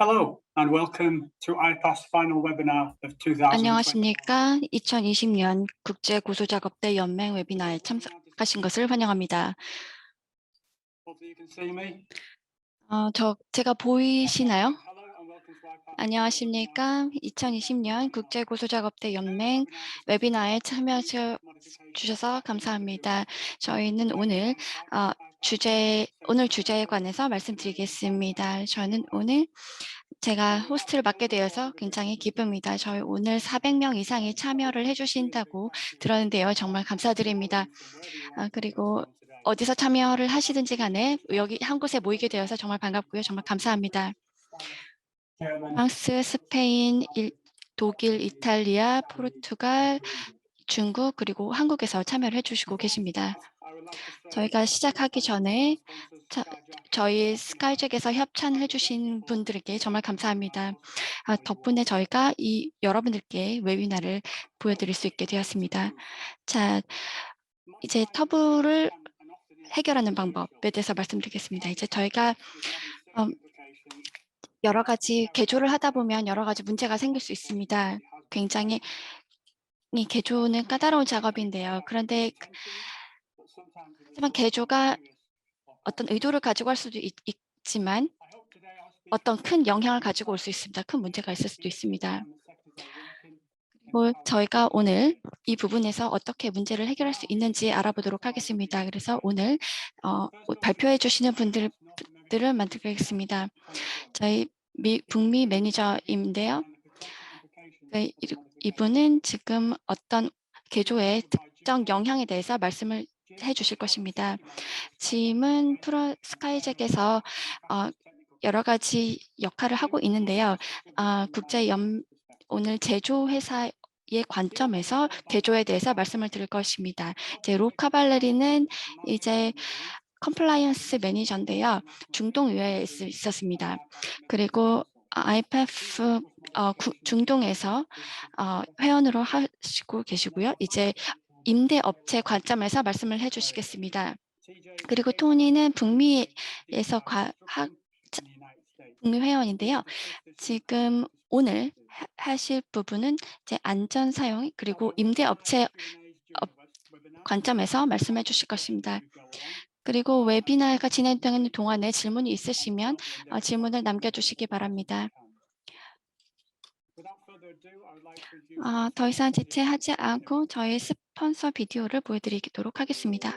Hello and welcome to IPAS final webinar of 2020. 안녕하십니까. 2020년 국제고소작업대 연맹 웨비나에 참석하신 것을 환영합니다. Hopefully you can see me. 제가 보이시나요? Hello and welcome to IPAS. 안녕하십니까. 2020년 국제고소작업대 연맹 웨비나에 참여해 주셔서 감사합니다. 저희는 오늘 주제에 관해서 말씀드리겠습니다. 저는 오늘 제가 호스트를 맡게 되어서 굉장히 기쁩니다. 저희 오늘 400명 이상이 참여를 해주신다고 들었는데요. 정말 감사드립니다. 그리고 어디서 참여를 하시든지 간에 여기 한 곳에 모이게 되어서 정말 반갑고요. 정말 감사합니다. 프랑스, 스페인, 독일, 이탈리아, 포르투갈, 중국 그리고 한국에서 참여를 해주시고 계십니다. 저희가 시작하기 전에 저희 스카이잭에서 협찬을 해주신 분들에게 정말 감사합니다. 덕분에 저희가 여러분들께 웨비나를 보여드릴 수 있게 되었습니다. 자, 이제 터블을 해결하는 방법에 대해서 말씀드리겠습니다. 이제 저희가 여러 가지 개조를 하다 보면 여러 가지 문제가 생길 수 있습니다. 굉장히 이 개조는 까다로운 작업인데요. 그런데 하지만 개조가 어떤 의도를 가지고 할 수도 있지만 어떤 큰 영향을 가지고 올 수 있습니다. 큰 문제가 있을 수도 있습니다. 저희가 오늘 이 부분에서 어떻게 문제를 해결할 수 있는지 알아보도록 하겠습니다. 그래서 오늘 발표해 주시는 분들을 만들겠습니다. 저희 북미 매니저인데요. 이분은 지금 어떤 개조의 특정 영향에 대해서 말씀을 해주실 것입니다. 짐은 스카이잭에서 여러 가지 역할을 하고 있는데요. 오늘 제조회사의 관점에서 개조에 대해서 말씀을 드릴 것입니다. 이제 로 카발레리는 이제 컴플라이언스 매니저인데요. 중동유해에 있었습니다. 그리고 IPF 중동에서 회원으로 하시고 계시고요. 이제 임대업체 관점에서 말씀을 해주시겠습니다. 그리고 토니는 북미에서 북미 회원인데요. 지금 오늘 하실 부분은 이제 안전 사용 그리고 임대업체 관점에서 말씀해 주실 것입니다. 그리고 웨비나가 진행되는 동안에 질문이 있으시면 질문을 남겨주시기 바랍니다. 더 이상 지체하지 않고 저희 스폰서 비디오를 보여드리도록 하겠습니다.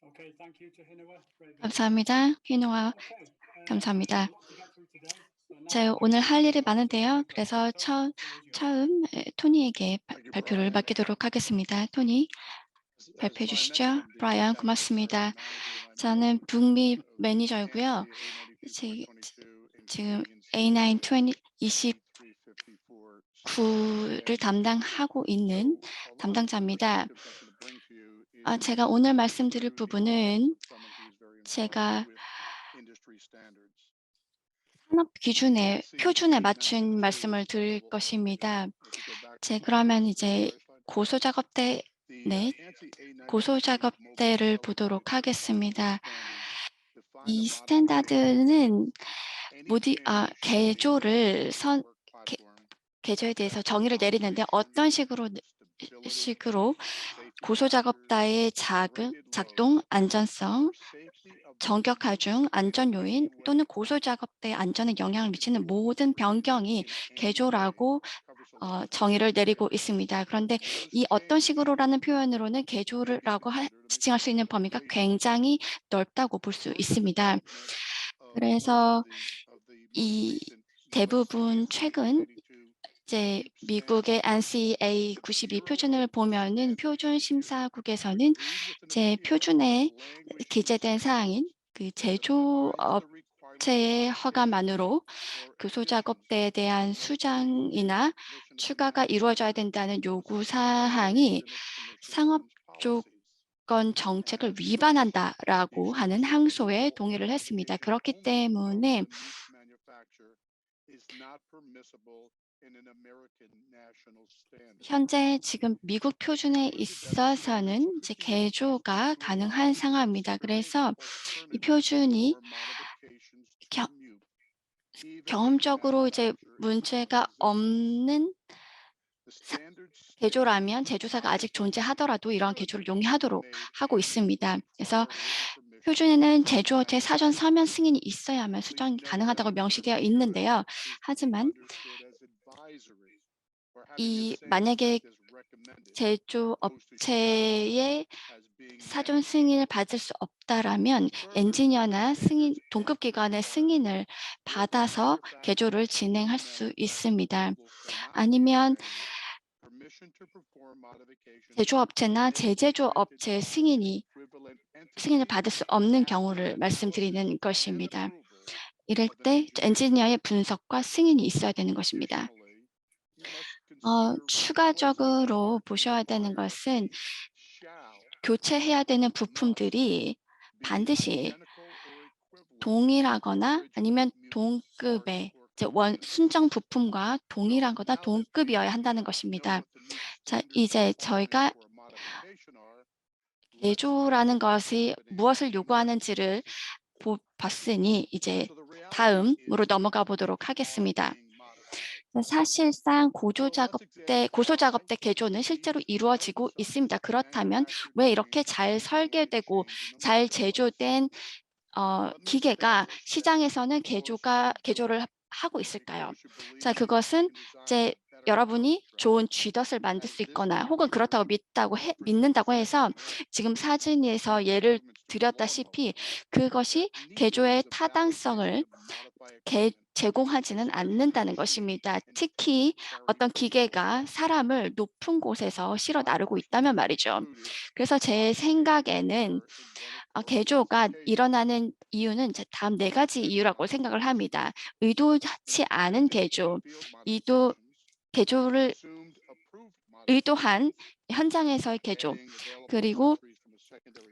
Okay, thank you to Hinawa. Very good. 감사합니다. 희노아 Okay, 감사합니다. we've got a lot to get through today. So now 제가 I'm going 오늘 to 할 hand 일이 over to 많은데요. Tony 그래서 Bassotto. The floor is yours. 처음 토니에게 Thank you, 발표를 Brian. 맡기도록 하겠습니다. 토니 As 발표해 Brian 주시죠. mentioned, I'm the 브라이언 East African 고맙습니다. Area Manager, and I'm the 저는 Global 북미 President of the 매니저이고요. ANCI 제, A92 and 지금 Canadian A9 CSA 20 2354 구를 standards. 담당하고 있는 So a lot of the 담당자입니다. perspectives I'm going to bring to you is 제가 오늘 a 말씀드릴 huge insight 부분은 from someone who is very 제가 involved with industry standards. 산업 기준에 ANSI 표준에 맞춘 A92 말씀을 드릴 global 것입니다. automation. If we go back to 그러면 the 이제 prior slide. 고소 작업대 네, ANSI 고소 A92 작업대를 multi-modality 보도록 하겠습니다. standards define a 이 modification 스탠다드는 any change 개조를 made to a work platform 개조에 that 대해서 affects 정의를 내리는데 어떤 operation, 식으로 safety 고소 작업대의 factors, rated 작동, load, 안전성, or safety of the 정격 하중, system 안전 in 요인 any 또는 way 고소 작업대의 안전에 영향을 미치는 모든 변경이 in any way 개조라고 covers a lot of 정의를 내리고 areas. 있습니다. 그런데 And those 이 어떤 changes 식으로라는 may 표현으로는 be 개조라고 considered, let me 지칭할 수 있는 범위가 modifications. 굉장히 넓다고 볼 수 Most 있습니다. development 그래서 of the most 이 recent US 대부분 ANSI 최근 A92 이제 keeps 미국의 standards NCA with 92 zero 표준을 load 보면은 standard 표준 review 심사국에서는 agreed with an 제 appeal 표준에 language in the 기재된 사항인 standards 그 that defines the requirements 제조업체의 for changes 허가만으로 or 교소 additions 작업대에 대한 must be 수정이나 permission to 추가가 이루어져야 modify 된다는 요구 violates 사항이 limit permission and policies. 상업조건 And 정책을 as such, 위반한다라고 these 하는 항소에 individual 동의를 했습니다. modifications 그렇기 only from 때문에 the manufacturer is not permissible in an American national standard. 현재 지금 미국 표준에 Further 있어서는 이제 proceedings 개조가 가능한 rely 상황입니다. on 그래서 이 alternative 표준이 or modifications to 겨, mute, even if the 경험적으로 이제 manufacturer is still 문제가 in existence. 없는 The standards state 개조라면 제조사가 아직 존재하더라도 이러한 should 개조를 be 용이하도록 made 하고 annually 있습니다. 그래서 prior written permission 표준에는 from the 제조업체 사전 manufacturer. 서면 승인이 있어야만 Please 수정이 note that 가능하다고 명시되어 review 있는데요. is to be 하지만 understood as advisory or having the same 만약에 effect as recommended opposed to shall 제조업체의 as being 사전 mandatory. 승인을 받을 수 없다라면 Further, 엔지니어나 승인, standards 동급기관의 can require 승인을 받아서 local 개조를 manufacturers to 진행할 seek 수 manufacturer 있습니다. approval for not 아니면 granting permission to perform modifications 제조업체나 may be granted 재제조업체 by an 승인을 equivalent 받을 entity 수 없는 경우를 absent 말씀드리는 plan 것입니다. approval 이럴 of an 때 engineer. 엔지니어의 분석과 승인이 있어야 되는 것입니다. Additionally, you must consider 추가적으로 replacement parts 보셔야 되는 require 것은 shall 교체해야 되는 or must 부품들이 be 반드시 identical or equivalent to 동일하거나 original 아니면 mute parts 동급의 or 이제 components. 순정 부품과 So 동일하거나 now that we 동급이어야 한다는 know 것입니다. what the mute 자, standards 이제 requirements 저희가 for a modification are, let's 개조라는 consider what's 것이 happening 무엇을 in the 요구하는지를 marketplace. 봤으니 이제 So the reality 다음으로 is 넘어가 things 보도록 are 하겠습니다. being modified. 사실상 So let's examine 고소 why 작업대 개조는 we, 실제로 despite 이루어지고 some 있습니다. 그렇다면 manufacturer 왜 이렇게 change 잘 capability 설계되고 change in the 잘 marketplace. 제조된 Let me 기계가 establish that 시장에서는 most simply. 개조를 하고 I think 있을까요? those who believe 자, that you 그것은 can design 이제 better 여러분이 좋은 mousetraps 쥐덫을 만들 as 수 this 있거나 혹은 picture 그렇다고 믿는다고 presents 해서 or 지금 these 사진에서 예를 arguments to follow 드렸다시피 that 그것이 neither 개조의 the 타당성을 fabrication of modified equipment, 제공하지는 especially 않는다는 machines 것입니다. in 특히 very 어떤 difficult 기계가 environments. 사람을 높은 곳에서 실어 I 나르고 personally 있다면 have 말이죠. concluded 그래서 제 modifications 생각에는 occur in one of four 개조가 classifications. 일어나는 이유는 이제 다음 네 가지 이유라고 Intentional 생각을 합니다. modifications, 의도치 않은 intended 개조, field 이도 modifications, 개조를 assumed approved 의도한 modifications, 현장에서의 개조, adding available 그리고 accessories from a secondary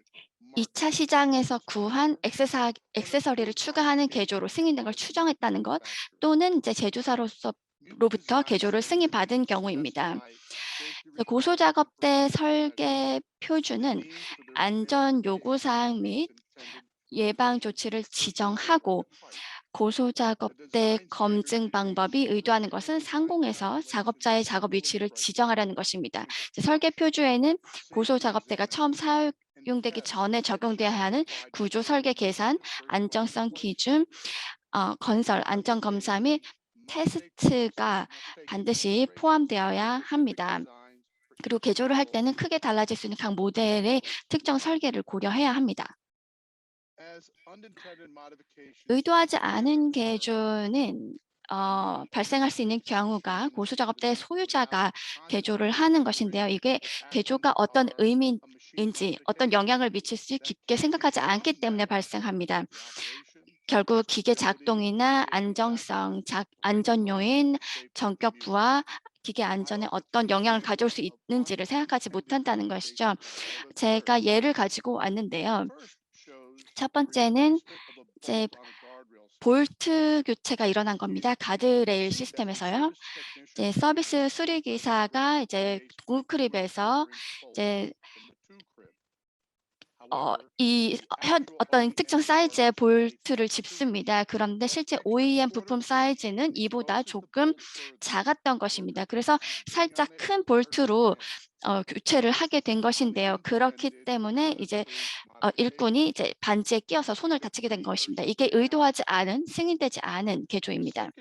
2차 market 시장에서 purchase 구한 however, 액세서리를 unapproved 추가하는 개조로 modifications 승인된 걸 by the 추정했다는 것 manufacturer. 또는 이제 Mute 제조사로부터 design 개조를 standards 승인받은 경우입니다. specify safety 고소 requirements and 작업대 performance measures 설계 and the 표준은 means for their 안전 요구사항 verification 및 of intended 예방 modifications 조치를 versus a work 지정하고 of art. 고소 A 작업대 design standard 검증 change 방법이 will 의도하는 것은 routinely 상공에서 bypass 작업자의 licensing 작업 approval 위치를 criteria 지정하려는 것입니다. to 설계 construction, 표준에는 고소 safety 작업대가 처음 exams, and 사용되기 tests 전에 that 적용돼야 should 하는 comply 구조 설계 directly 계산, with first 안정성 marketplace 기준, 건설, 안전 검사 및 modifications must take place 테스트가 must take into 반드시 consideration 포함되어야 specific 합니다. designs for 그리고 개조를 할 때는 크게 달라질 수 있는 각 모델의 특정 설계를 고려해야 합니다. 의도하지 않은 개조는 발생할 수 있는 경우가 고소 작업 때 소유자가 개조를 하는 것인데요. 이게 개조가 어떤 의미인지 어떤 영향을 미칠지 깊게 생각하지 않기 때문에 발생합니다. 결국 기계 작동이나 안정성, 안전 요인, 전격 부하, 기계 안전에 어떤 영향을 가져올 수 있는지를 생각하지 못한다는 것이죠. 제가 예를 가지고 왔는데요. 첫 번째는 이제 볼트 교체가 일어난 겁니다. 가드레일 시스템에서요. 이제 서비스 수리 기사가 이제 동크립에서 이제 어떤 특정 사이즈의 볼트를 집습니다. 그런데 실제 OEM 부품 사이즈는 이보다 조금 작았던 것입니다. 그래서 살짝 큰 볼트로 교체를 하게 된 것인데요. 그렇기 때문에 이제 일꾼이 이제 반지에 끼어서 손을 다치게 된 것입니다. 이게 의도하지 않은, 승인되지 않은 개조입니다.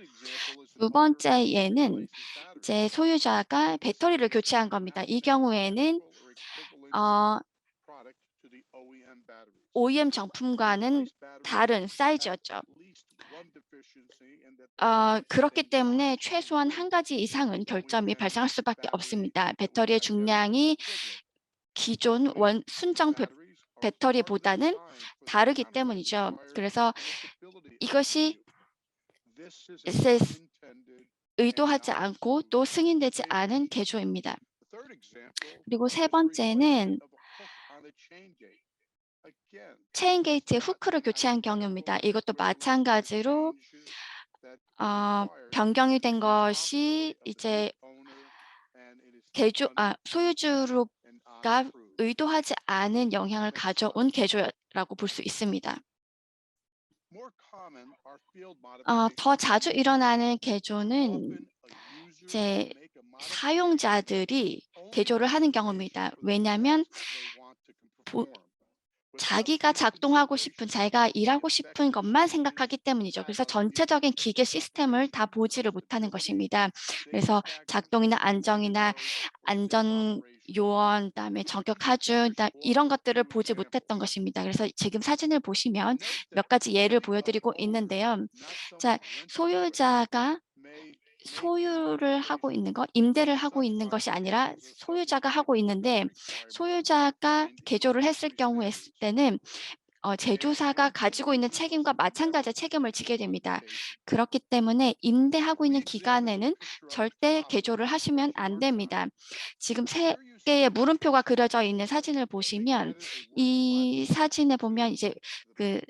두 번째 예는 이제 소유자가 배터리를 교체한 겁니다. 이 경우에는 OEM 정품과는 다른 사이즈였죠. 그렇기 때문에 최소한 한 가지 이상은 결점이 발생할 수밖에 없습니다. 배터리의 중량이 기존 순정 배터리보다는 다르기 때문이죠. 그래서 이것이 의도하지 않고 또 승인되지 않은 개조입니다. 그리고 세 번째는 체인 게이트의 후크를 교체한 경우입니다. 이것도 마찬가지로 변경이 된 것이 이제 소유주가 의도하지 않은 영향을 가져온 개조라고 볼 수 있습니다. 더 자주 일어나는 개조는 이제 사용자들이 개조를 하는 경우입니다. 왜냐하면 자기가 작동하고 싶은, 자기가 일하고 싶은 것만 생각하기 때문이죠. 그래서 전체적인 기계 시스템을 다 보지를 못하는 것입니다. 그래서 작동이나 안정이나 안전 요원, 그다음에 전격 하중, 이런 것들을 보지 못했던 것입니다. 그래서 지금 사진을 보시면 몇 가지 예를 보여드리고 있는데요. 자, 소유자가 소유를 하고 있는 것, 임대를 하고 있는 것이 아니라 소유자가 하고 있는데, 소유자가 개조를 했을 때는 제조사가 가지고 있는 책임과 마찬가지의 책임을 지게 됩니다. 그렇기 때문에 임대하고 있는 기간에는 절대 개조를 하시면 안 됩니다. 지금 세 개의 물음표가 그려져 있는 사진을 보시면, 이 사진에 보면 이제 그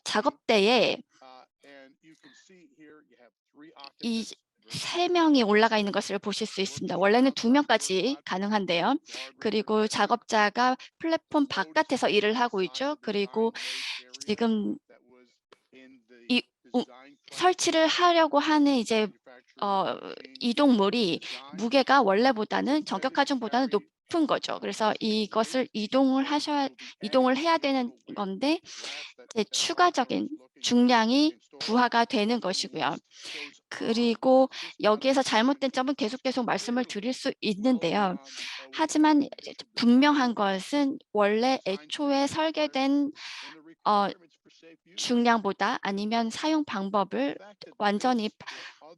작업대에 이 3명이 올라가 있는 것을 보실 수 있습니다. 원래는 2명까지 가능한데요. 그리고 작업자가 플랫폼 바깥에서 일을 하고 있죠. 그리고 지금 설치를 하려고 하는 이제 이동물이 무게가 원래보다는 전격 하중보다는 높은 거죠. 그래서 이것을 이동을 해야 되는 건데 이제 추가적인 중량이 부하가 되는 것이고요. 그리고 여기에서 잘못된 점은 계속 말씀을 드릴 수 있는데요. 하지만 분명한 것은 원래 애초에 설계된 중량보다 아니면 사용 방법을 완전히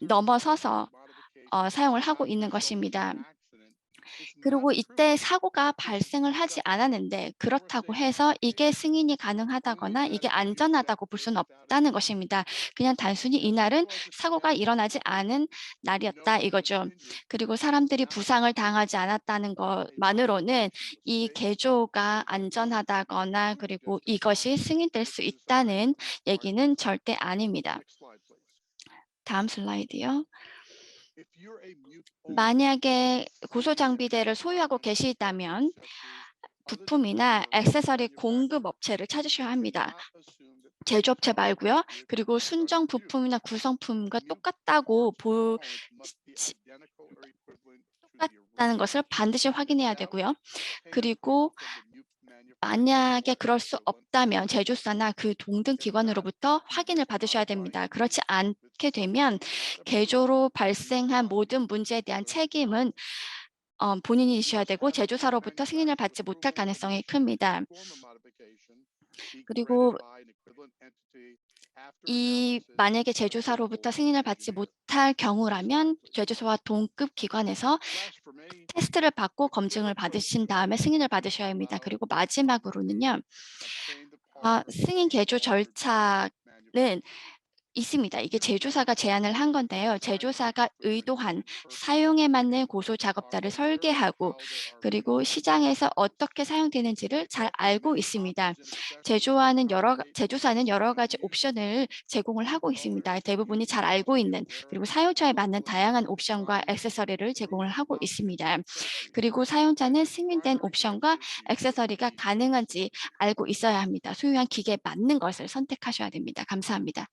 넘어서서 사용을 하고 있는 것입니다. 그리고 이때 사고가 발생을 하지 않았는데 그렇다고 해서 이게 승인이 가능하다거나 이게 안전하다고 볼 수는 없다는 것입니다. 그냥 단순히 이날은 사고가 일어나지 않은 날이었다 이거죠. 그리고 사람들이 부상을 당하지 않았다는 것만으로는 이 개조가 안전하다거나 그리고 이것이 승인될 수 있다는 얘기는 절대 아닙니다. 다음 슬라이드요. 만약에 고소장비대를 소유하고 계시다면 부품이나 액세서리 공급 업체를 찾으셔야 합니다. 제조업체 말고요. 그리고 순정 부품이나 구성품과 똑같다는 것을 반드시 확인해야 되고요. 그리고 만약에 그럴 수 없다면 제조사나 그 동등 기관으로부터 확인을 받으셔야 됩니다. 그렇지 않게 되면 개조로 발생한 모든 문제에 대한 책임은 본인이셔야 되고 제조사로부터 승인을 받지 못할 가능성이 큽니다. 그리고 만약에 제조사로부터 승인을 받지 못할 경우라면 제조사와 동급 기관에서 테스트를 받고 검증을 받으신 다음에 승인을 받으셔야 합니다. 그리고 마지막으로는요. 승인 개조 절차는 있습니다. 이게 제조사가 제안을 한 건데요. 제조사가 의도한 사용에 맞는 고소 작업자를 설계하고 그리고 시장에서 어떻게 사용되는지를 잘 알고 있습니다. 제조사는 여러 가지 옵션을 제공을 하고 있습니다. 대부분이 잘 알고 있는 그리고 사용자에 맞는 다양한 옵션과 액세서리를 제공을 하고 있습니다. 그리고 사용자는 승인된 옵션과 액세서리가 가능한지 알고 있어야 합니다. 소유한 기계에 맞는 것을 선택하셔야 됩니다. 감사합니다.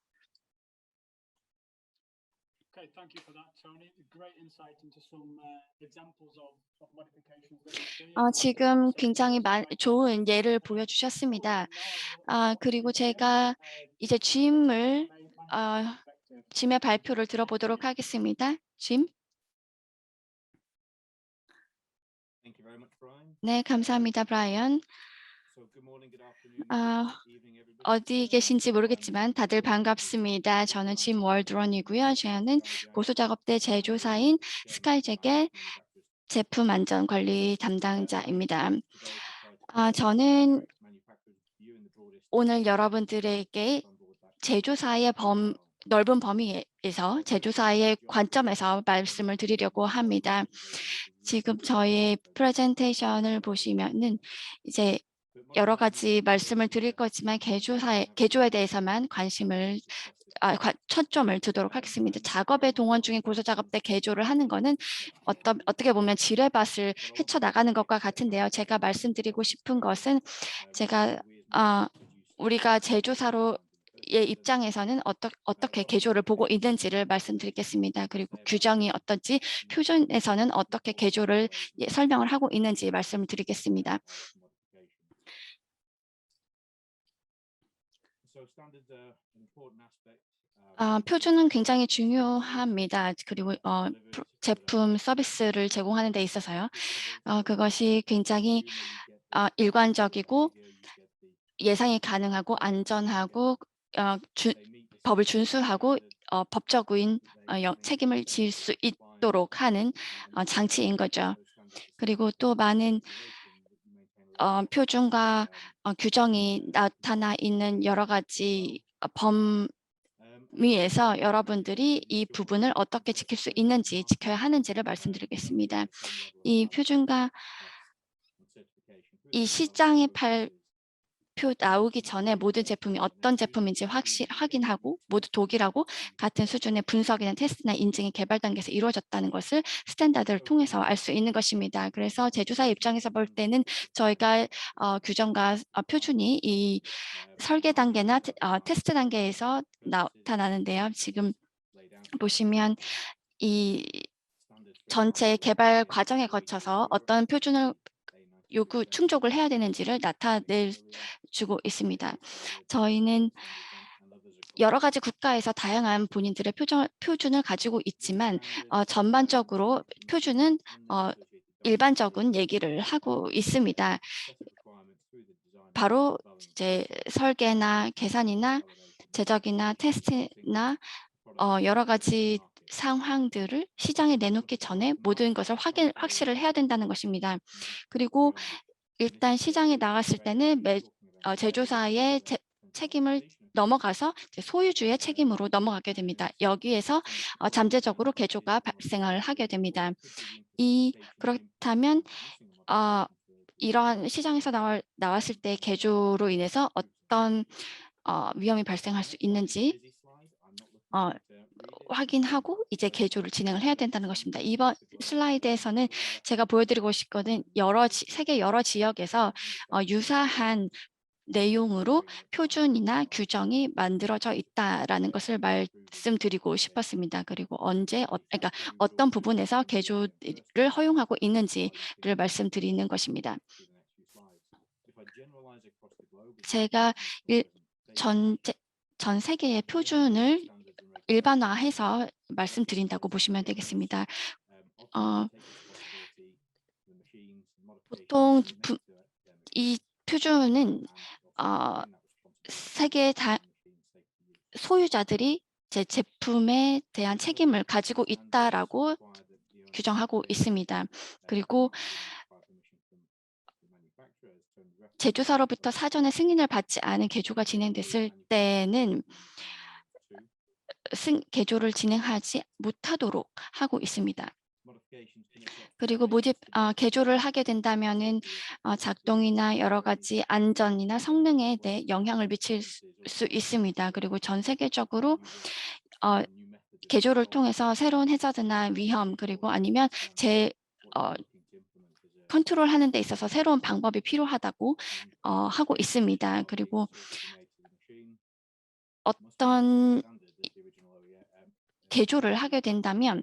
Okay, thank you for that, Tony. Great insight into some examples of modifications that we've seen. 지금 굉장히 좋은 예를 보여주셨습니다. 그리고 제가 이제 짐의 발표를 들어보도록 하겠습니다. 짐? 네, 감사합니다, 브라이언. 어디 계신지 모르겠지만 다들 반갑습니다. 저는 짐 월드런이고요. 저는 고소작업대 제조사인 스카이잭의 제품 안전 관리 담당자입니다. 저는 오늘 여러분들에게 제조사의 넓은 범위에서 제조사의 관점에서 말씀을 드리려고 합니다. 지금 저희 프레젠테이션을 보시면은 이제 여러 가지 말씀을 드릴 거지만 개조에 대해서만 초점을 두도록 하겠습니다. 작업의 동원 중에 고소작업 때 개조를 하는 거는 어떻게 보면 지뢰밭을 헤쳐나가는 것과 같은데요. 제가 말씀드리고 싶은 것은 우리가 제조사로의 입장에서는 어떻게 개조를 보고 있는지를 말씀드리겠습니다. 그리고 규정이 어떤지, 표준에서는 어떻게 개조를 설명을 하고 있는지 말씀을 드리겠습니다. 표준은 굉장히 중요합니다. 그리고 제품 서비스를 제공하는 데 있어서요. 그것이 굉장히 일관적이고 예상이 가능하고 안전하고 법을 준수하고 법적인 책임을 질 수 있도록 하는 장치인 거죠. 그리고 또 많은 표준과 규정이 나타나 있는 여러 가지 범위에서 여러분들이 이 부분을 어떻게 지킬 수 있는지, 지켜야 하는지를 말씀드리겠습니다. 이 표준과 이 시장에 나오기 전에 모든 제품이 어떤 제품인지 확인하고 모두 독일하고 같은 수준의 분석이나 테스트나 인증이 개발 단계에서 이루어졌다는 것을 스탠다드를 통해서 알 수 있는 것입니다. 그래서 제조사의 입장에서 볼 때는 저희가 규정과 표준이 이 설계 단계나 테스트 단계에서 나타나는데요. 지금 보시면 이 전체 개발 과정에 거쳐서 어떤 표준을 충족을 해야 되는지를 나타내주고 있습니다. 저희는 여러 가지 국가에서 다양한 본인들의 표준을 가지고 있지만 전반적으로 표준은 일반적인 얘기를 하고 있습니다. 바로 이제 설계나 계산이나 제작이나 테스트나 여러 가지 상황들을 시장에 내놓기 전에 모든 것을 확실을 해야 된다는 것입니다. 그리고 일단 시장에 나갔을 때는 제조사의 책임을 넘어가서 소유주의 책임으로 넘어가게 됩니다. 여기에서 잠재적으로 개조가 발생을 하게 됩니다. 그렇다면 이러한 시장에서 나왔을 때 개조로 인해서 어떤 위험이 발생할 수 있는지 확인하고 이제 개조를 진행을 해야 된다는 것입니다. 이번 슬라이드에서는 제가 보여드리고 싶거든 세계 여러 지역에서 유사한 내용으로 표준이나 규정이 만들어져 있다라는 것을 말씀드리고 싶었습니다. 그리고 그러니까 어떤 부분에서 개조를 허용하고 있는지를 말씀드리는 것입니다. 제가 전 세계의 표준을 일반화해서 말씀드린다고 보시면 되겠습니다. 보통 이 표준은 세계 소유자들이 제 제품에 대한 책임을 가지고 있다라고 규정하고 있습니다. 그리고 제조사로부터 사전에 승인을 받지 않은 개조가 진행됐을 때는 개조를 진행하지 못하도록 하고 있습니다. 그리고 개조를 하게 된다면은 작동이나 여러 가지 안전이나 성능에 대해 영향을 미칠 수 있습니다. 그리고 전 세계적으로 개조를 통해서 새로운 해저드나 위험 그리고 아니면 컨트롤하는 데 있어서 새로운 방법이 필요하다고 하고 있습니다. 그리고 어떤 개조를 하게 된다면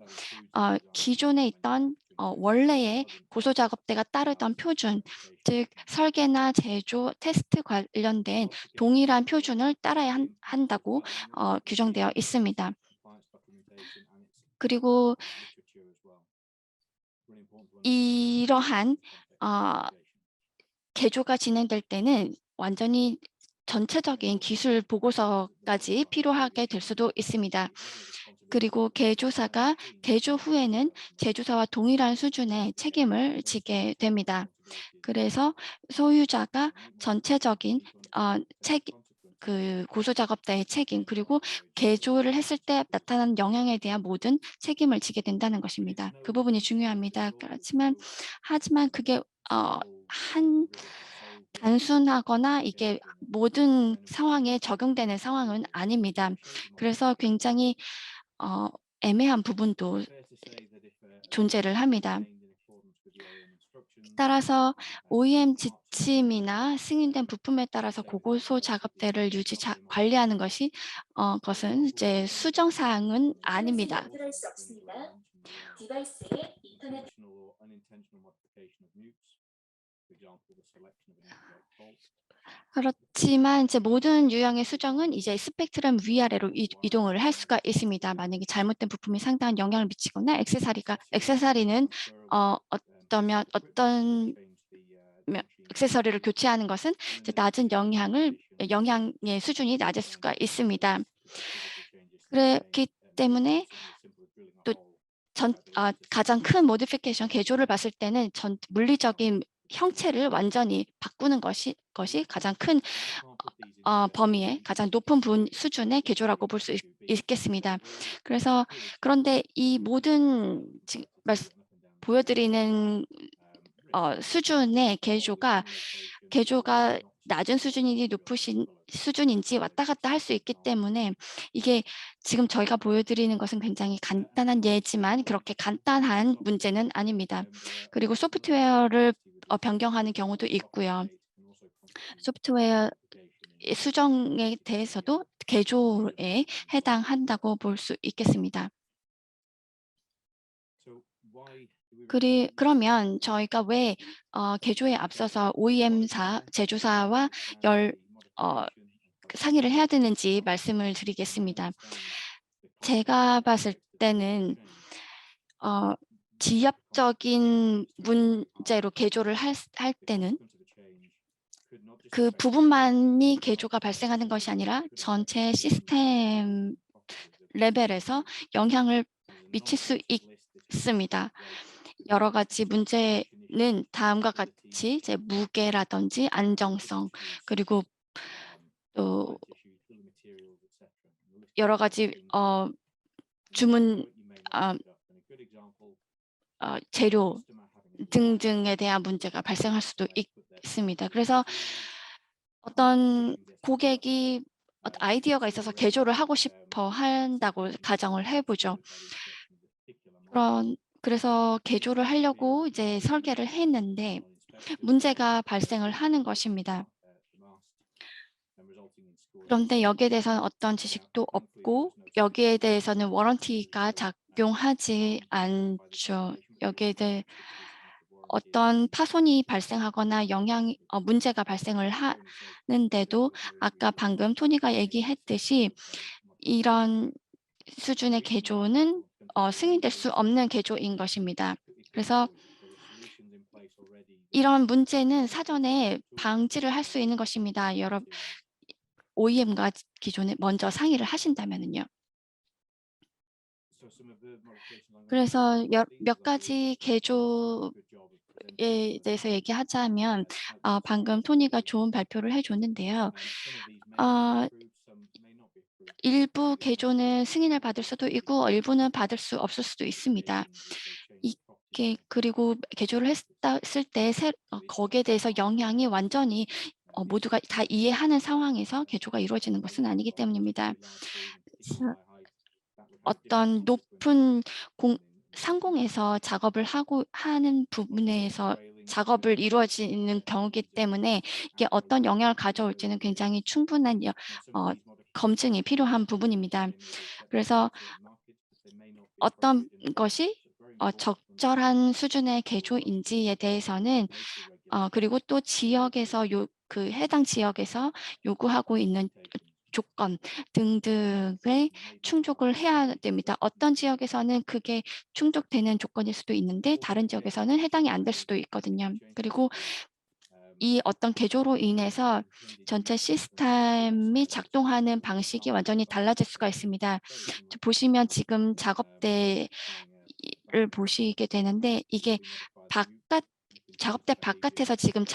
기존에 있던 원래의 고소작업대가 따르던 표준, 즉 설계나 제조, 테스트 관련된 동일한 표준을 따라야 한다고 규정되어 있습니다. 그리고 이러한 개조가 진행될 때는 완전히 전체적인 기술 보고서까지 필요하게 될 수도 있습니다. 그리고 개조사가 개조 후에는 제조사와 동일한 수준의 책임을 지게 됩니다. 그래서 소유자가 전체적인 고소작업자의 책임 그리고 개조를 했을 때 나타난 영향에 대한 모든 책임을 지게 된다는 것입니다. 그 부분이 중요합니다. 하지만 그게 단순하거나 이게 모든 상황에 적용되는 상황은 아닙니다. 그래서 굉장히 애매한 부분도 존재를 합니다. 따라서 OEM 지침이나 승인된 부품에 따라서 고고소 작업대를 관리하는 것은 이제 수정사항은 아닙니다. 연결할 수 없습니다. 디바이스에 인터넷 그렇지만 이제 모든 유형의 수정은 이제 스펙트럼 위아래로 이동을 할 수가 있습니다. 만약에 잘못된 부품이 상당한 영향을 미치거나 액세서리는 어떤 액세서리를 교체하는 것은 이제 낮은 영향의 수준이 낮을 수가 있습니다. 그렇기 때문에 또 가장 큰 모디피케이션 개조를 봤을 때는 물리적인 형체를 완전히 바꾸는 것이 가장 큰 범위의 가장 높은 수준의 개조라고 볼 수 있겠습니다. 그런데 이 모든 지금 보여드리는 수준의 개조가 낮은 수준인지 높으신 수준인지 왔다 갔다 할 수 있기 때문에 이게 지금 저희가 보여드리는 것은 굉장히 간단한 예지만 그렇게 간단한 문제는 아닙니다. 그리고 소프트웨어를 변경하는 경우도 있고요. 소프트웨어 수정에 대해서도 개조에 해당한다고 볼 수 있겠습니다. 그러면 저희가 왜 개조에 앞서서 OEM사, 제조사와 상의를 해야 되는지 말씀을 드리겠습니다. 제가 봤을 때는 지엽적인 문제로 개조를 할 때는 그 부분만이 개조가 발생하는 것이 아니라 전체 시스템 레벨에서 영향을 미칠 수 있습니다. 여러 가지 문제는 다음과 같이 이제 무게라든지 안정성 그리고 또 여러 가지 주문 재료 등등에 대한 문제가 발생할 수도 있습니다. 그래서 어떤 고객이 아이디어가 있어서 개조를 하고 싶어 한다고 가정을 해보죠. 그래서 개조를 하려고 이제 설계를 했는데 문제가 발생을 하는 것입니다. 그런데 여기에 대해서는 어떤 지식도 없고 여기에 대해서는 워런티가 작용하지 않죠. 여기에 대해 어떤 파손이 발생하거나 문제가 발생을 하는데도 아까 방금 토니가 얘기했듯이 이런 수준의 개조는 승인될 수 없는 개조인 것입니다. 그래서 이런 문제는 사전에 방지를 할 수 있는 것입니다. 여러 OEM과 기존에 먼저 상의를 하신다면은요. 그래서 몇 가지 개조에 대해서 얘기하자면 방금 토니가 좋은 발표를 해줬는데요. 일부 개조는 승인을 받을 수도 있고 일부는 받을 수 없을 수도 있습니다. 이게 그리고 개조를 했을 때 거기에 대해서 영향이 완전히 모두가 다 이해하는 상황에서 개조가 이루어지는 것은 아니기 때문입니다. 그래서 어떤 높은 상공에서 작업을 하는 부분에서 작업을 이루어지는 경우이기 때문에 이게 어떤 영향을 가져올지는 굉장히 충분한 검증이 필요한 부분입니다. 그래서 어떤 것이 적절한 수준의 개조인지에 대해서는 그리고 또 지역에서 그 해당 지역에서 요구하고 있는 조건 등등을 충족을 해야 됩니다. 어떤 지역에서는 그게 충족되는 조건일 수도 있는데 다른 지역에서는 해당이 안 될 수도 있거든요. 그리고 이 어떤 개조로 인해서 전체 시스템이 작동하는 방식이 완전히 달라질 수가 있습니다. 보시면 지금 작업대를 보시게 되는데 이게 작업대 바깥에서 지금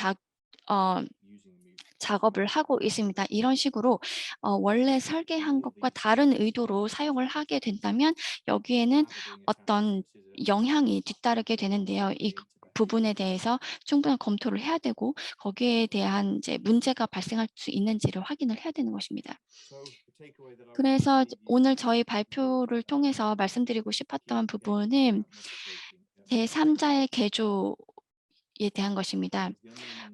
작업을 하고 있습니다. 이런 식으로 원래 설계한 것과 다른 의도로 사용을 하게 된다면 여기에는 어떤 영향이 뒤따르게 되는데요. 이 부분에 대해서 충분한 검토를 해야 되고 거기에 대한 이제 문제가 발생할 수 있는지를 확인을 해야 되는 것입니다. 그래서 오늘 저희 발표를 통해서 말씀드리고 싶었던 부분은 제3자의 개조에 대한 것입니다.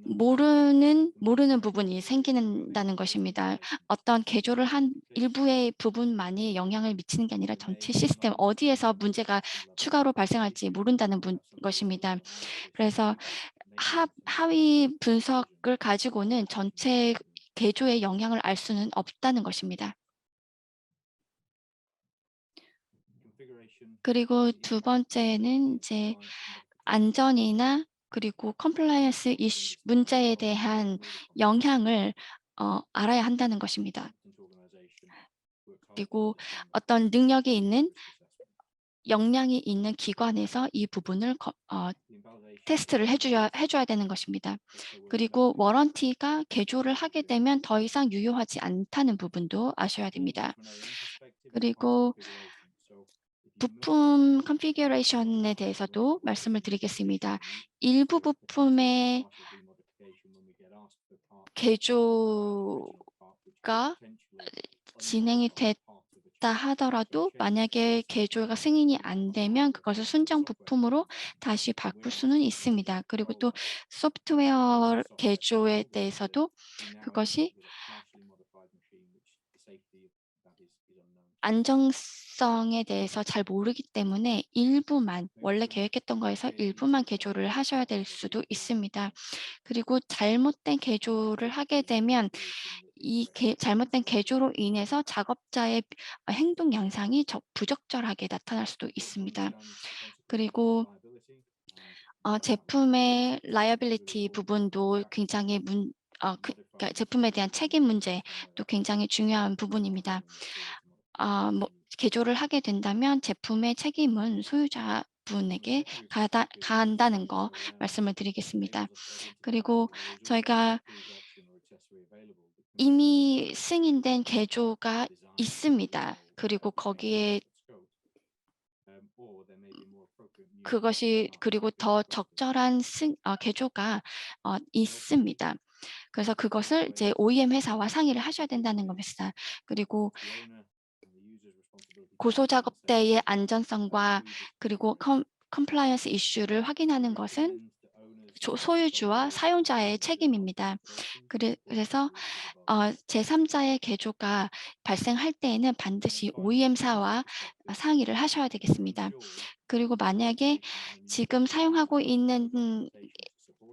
모르는 부분이 생긴다는 것입니다. 어떤 개조를 한 일부의 부분만이 영향을 미치는 게 아니라 전체 시스템 어디에서 문제가 추가로 발생할지 모른다는 것입니다. 그래서 하위 분석을 가지고는 전체 개조의 영향을 알 수는 없다는 것입니다. 그리고 두 번째는 이제 안전이나 그리고 컴플라이언스 이슈 문제에 대한 영향을 알아야 한다는 것입니다. 그리고 어떤 능력이 있는 역량이 있는 기관에서 이 부분을 테스트를 해줘야 되는 것입니다. 그리고 워런티가 개조를 하게 되면 더 이상 유효하지 않다는 부분도 아셔야 됩니다. 그리고 부품 컨피규레이션에 대해서도 말씀을 드리겠습니다. 일부 부품의 개조가 진행이 됐다 하더라도 만약에 개조가 승인이 안 되면 그것을 순정 부품으로 다시 바꿀 수는 있습니다. 그리고 또 소프트웨어 개조에 대해서도 그것이 안정성에 대해서 잘 모르기 때문에 일부만 원래 계획했던 거에서 일부만 개조를 하셔야 될 수도 있습니다. 그리고 잘못된 개조를 하게 되면 이 잘못된 개조로 인해서 작업자의 행동 양상이 부적절하게 나타날 수도 있습니다. 그리고 제품의 라이어빌리티 부분도 굉장히 그러니까 제품에 대한 책임 문제도 굉장히 중요한 부분입니다. 개조를 하게 된다면 제품의 책임은 소유자분에게 가한다는 거 말씀을 드리겠습니다. 그리고 저희가 이미 승인된 개조가 있습니다. 그리고 거기에 그리고 더 적절한 개조가 있습니다. 그래서 그것을 이제 OEM 회사와 상의를 하셔야 된다는 겁니다. 그리고 고소 작업대의 안전성과 그리고 컴플라이언스 이슈를 확인하는 것은 소유주와 사용자의 책임입니다. 그래서 제3자의 개조가 발생할 때에는 반드시 OEM사와 상의를 하셔야 되겠습니다. 그리고 만약에 지금 사용하고 있는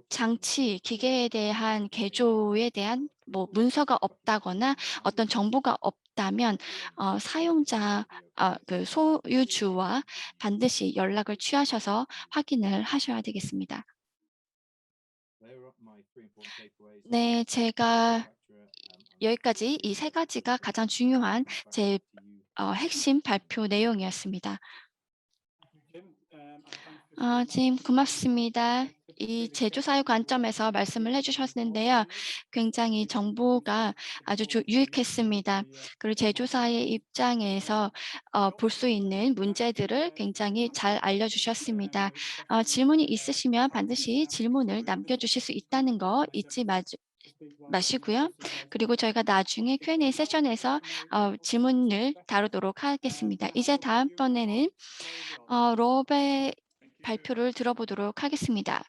장치, 기계에 대한 개조에 대한 문서가 없다거나 어떤 정보가 없다면 그 소유주와 반드시 연락을 취하셔서 확인을 하셔야 되겠습니다. 네, 제가 여기까지 이 세 가지가 가장 중요한 제 핵심 발표 내용이었습니다. 짐, 고맙습니다. 이 제조사의 관점에서 말씀을 해주셨는데요. 굉장히 정보가 아주 유익했습니다. 그리고 제조사의 입장에서 볼 수 있는 문제들을 굉장히 잘 알려주셨습니다. 질문이 있으시면 반드시 질문을 남겨주실 수 있다는 거 잊지 마시고요. 그리고 저희가 나중에 Q&A 세션에서 질문을 다루도록 하겠습니다. 이제 다음번에는 롭의 발표를 들어보도록 하겠습니다.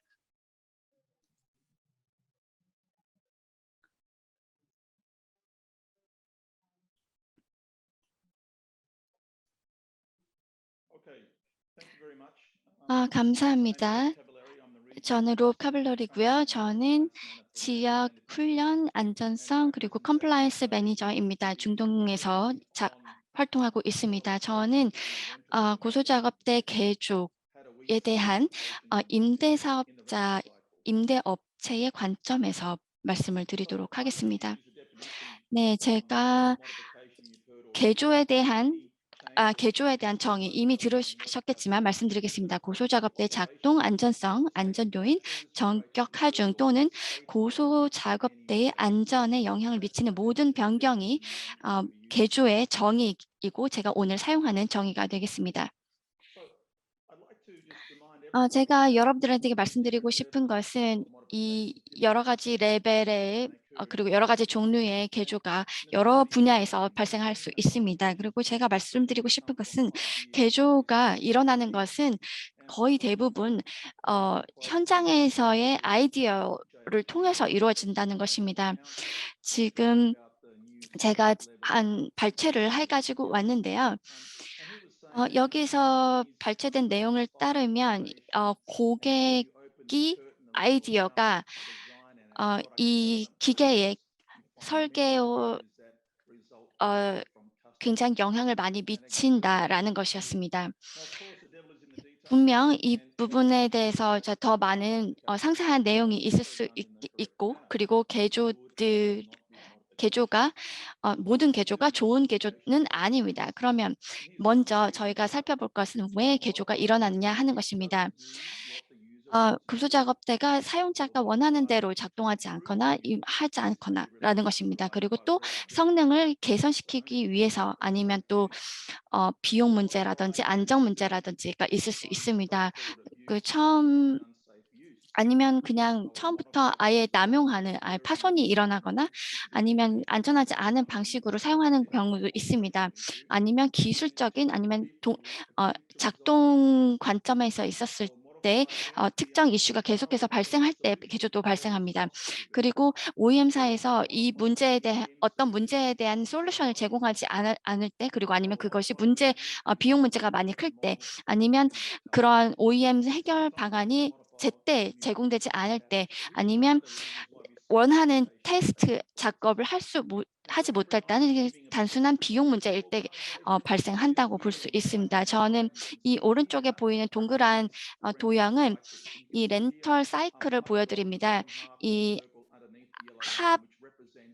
감사합니다. 저는 롭 카블러리고요. 저는 지역 훈련 안전성 그리고 컴플라이언스 매니저입니다. 중동에서 활동하고 있습니다. 저는 고소작업대 개조에 대한 임대사업자, 임대업체의 관점에서 말씀을 드리도록 하겠습니다. 네, 제가 개조에 대한 정의 이미 들으셨겠지만 말씀드리겠습니다. 고소작업대 작동, 안전성, 안전요인, 전격 하중 또는 고소작업대의 안전에 영향을 미치는 모든 변경이 개조의 정의이고 제가 오늘 사용하는 정의가 되겠습니다. 제가 여러분들한테 말씀드리고 싶은 것은 이 여러 가지 레벨의 그리고 여러 가지 종류의 개조가 여러 분야에서 발생할 수 있습니다. 그리고 제가 말씀드리고 싶은 것은 개조가 일어나는 것은 거의 대부분 현장에서의 아이디어를 통해서 이루어진다는 것입니다. 지금 제가 한 발췌를 해가지고 왔는데요. 여기서 발췌된 내용을 따르면 고객이 아이디어가 이 기계의 설계에 굉장히 영향을 많이 미친다라는 것이었습니다. 분명 이 부분에 대해서 더 많은 상세한 내용이 있을 수 있고 그리고 개조가 모든 개조가 좋은 개조는 아닙니다. 그러면 먼저 저희가 살펴볼 것은 왜 개조가 일어났냐 하는 것입니다. 급소작업대가 사용자가 원하는 대로 작동하지 않거나 하지 않거나라는 것입니다. 그리고 또 성능을 개선시키기 위해서 아니면 또 비용 문제라든지 안정 문제라든지가 있을 수 있습니다. 아니면 그냥 처음부터 아예 남용하는 파손이 일어나거나 아니면 안전하지 않은 방식으로 사용하는 경우도 있습니다. 아니면 기술적인 아니면 작동 관점에서 있었을 때 특정 이슈가 계속해서 발생할 때 개조도 발생합니다. 그리고 OEM사에서 이 문제에 대한 어떤 문제에 대한 솔루션을 제공하지 않을 때 그리고 아니면 그것이 비용 문제가 많이 클 때 아니면 그러한 OEM 해결 방안이 제때 제공되지 않을 때 아니면 원하는 테스트 작업을 하지 못할 때는 단순한 비용 문제일 때 발생한다고 볼 수 있습니다. 저는 이 오른쪽에 보이는 동그란 도형은 이 렌털 사이클을 보여드립니다. 이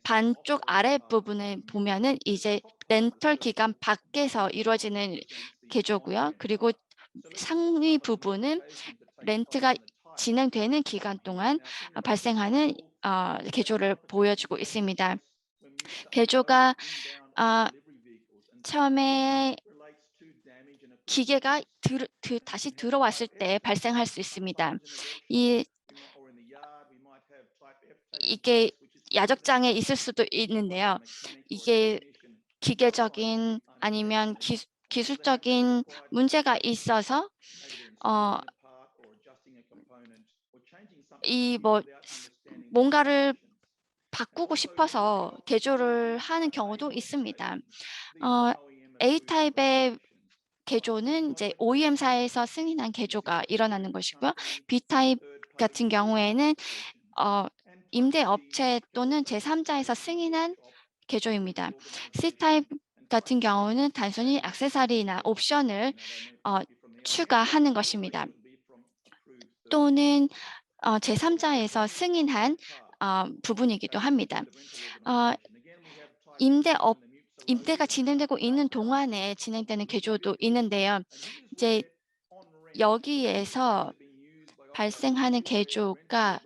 반쪽 아랫부분을 보면은 이제 렌털 기간 밖에서 이루어지는 개조고요. 그리고 상위 부분은 렌트가 진행되는 기간 동안 발생하는 개조를 보여주고 있습니다. 개조가 처음에 기계가 다시 들어왔을 때 발생할 수 있습니다. 이게 야적장에 있을 수도 있는데요. 이게 기계적인 아니면 기술적인 문제가 있어서 뭔가를 바꾸고 싶어서 개조를 하는 경우도 있습니다. A타입의 개조는 이제 OEM사에서 승인한 개조가 일어나는 것이고요. B타입 같은 경우에는 임대업체 또는 제3자에서 승인한 개조입니다. C타입 같은 경우는 단순히 액세서리나 옵션을 추가하는 것입니다. 또는 제3자에서 승인한 부분이기도 합니다. 임대가 진행되고 있는 동안에 진행되는 개조도 있는데요. 이제 여기에서 발생하는 개조가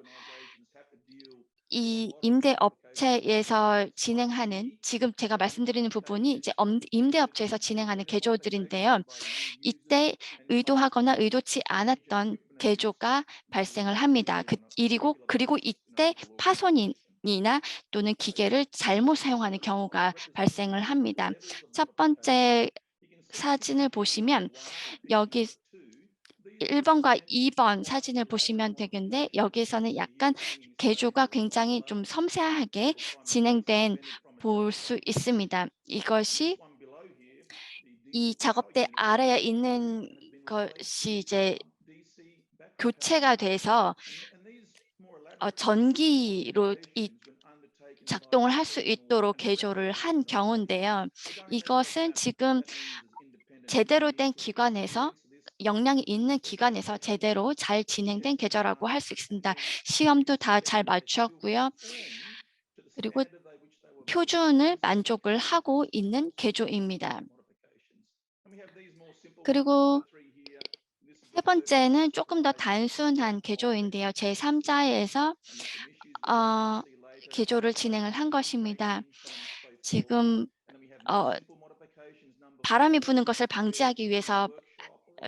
이 임대업체에서 진행하는, 지금 제가 말씀드리는 부분이 이제 임대업체에서 진행하는 개조들인데요. 이때 의도하거나 의도치 않았던 개조가 발생을 합니다. 그리고 이때 파손이나 또는 기계를 잘못 사용하는 경우가 발생을 합니다. 첫 번째 사진을 보시면 여기 1번과 2번 사진을 보시면 되는데, 여기서는 약간 개조가 굉장히 좀 섬세하게 진행된 볼 수 있습니다. 이것이 이 작업대 아래에 있는 것이 이제 교체가 돼서 전기로 작동을 할 수 있도록 개조를 한 경우인데요. 이것은 지금 제대로 된 기관에서, 역량이 있는 기관에서 제대로 잘 진행된 개조라고 할 수 있습니다. 시험도 다 잘 맞추었고요. 그리고 표준을 만족을 하고 있는 개조입니다. 그리고 세 번째는 조금 더 단순한 개조인데요. 제3자에서 개조를 진행을 한 것입니다. 지금 바람이 부는 것을 방지하기 위해서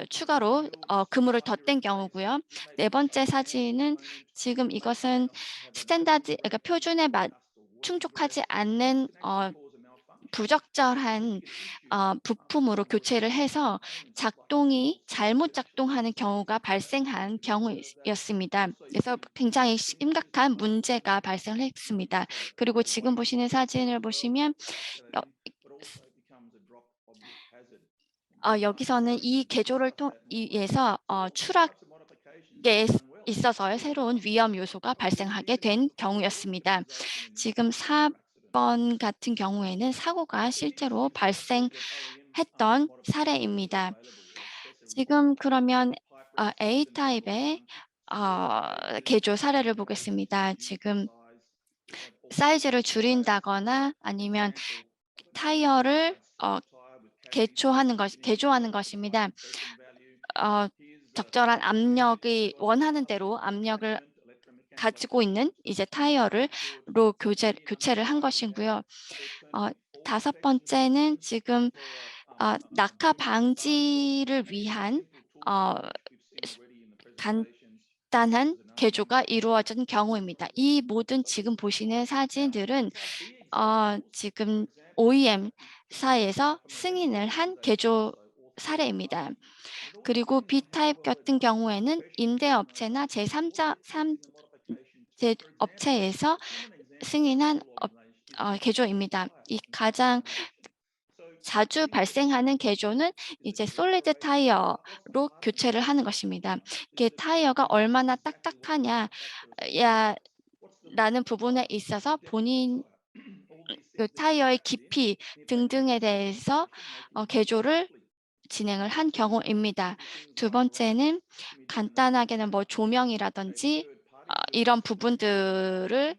추가로 그물을 덧댄 경우고요. 네 번째 사진은 지금 이것은 그러니까 표준에 충족하지 않는 부적절한 부품으로 교체를 해서 잘못 작동하는 경우가 발생한 경우였습니다. 그래서 굉장히 심각한 문제가 발생했습니다. 그리고 지금 보시는 사진을 보시면 여기서는 이 개조를 통해서 추락에 있어서의 새로운 위험 요소가 발생하게 된 경우였습니다. 지금 4번 같은 경우에는 사고가 실제로 발생했던 사례입니다. 지금 그러면 A타입의 개조 사례를 보겠습니다. 지금 사이즈를 줄인다거나 아니면 타이어를 개조하는 것입니다. 적절한 압력이 원하는 대로 압력을 가지고 있는 이제 타이어로 교체를 한 것이고요. 다섯 번째는 지금 낙하 방지를 위한 간단한 개조가 이루어진 경우입니다. 이 모든 지금 보시는 사진들은 지금 OEM사에서 승인을 한 개조 사례입니다. 그리고 B타입 같은 경우에는 임대업체나 제3자 업체에서 승인한 개조입니다. 이 가장 자주 발생하는 개조는 이제 솔리드 타이어로 교체를 하는 것입니다. 이게 타이어가 얼마나 딱딱하냐 라는 부분에 있어서 그 타이어의 깊이 등등에 대해서 개조를 진행을 한 경우입니다. 두 번째는 간단하게는 조명이라든지 이런 부분들을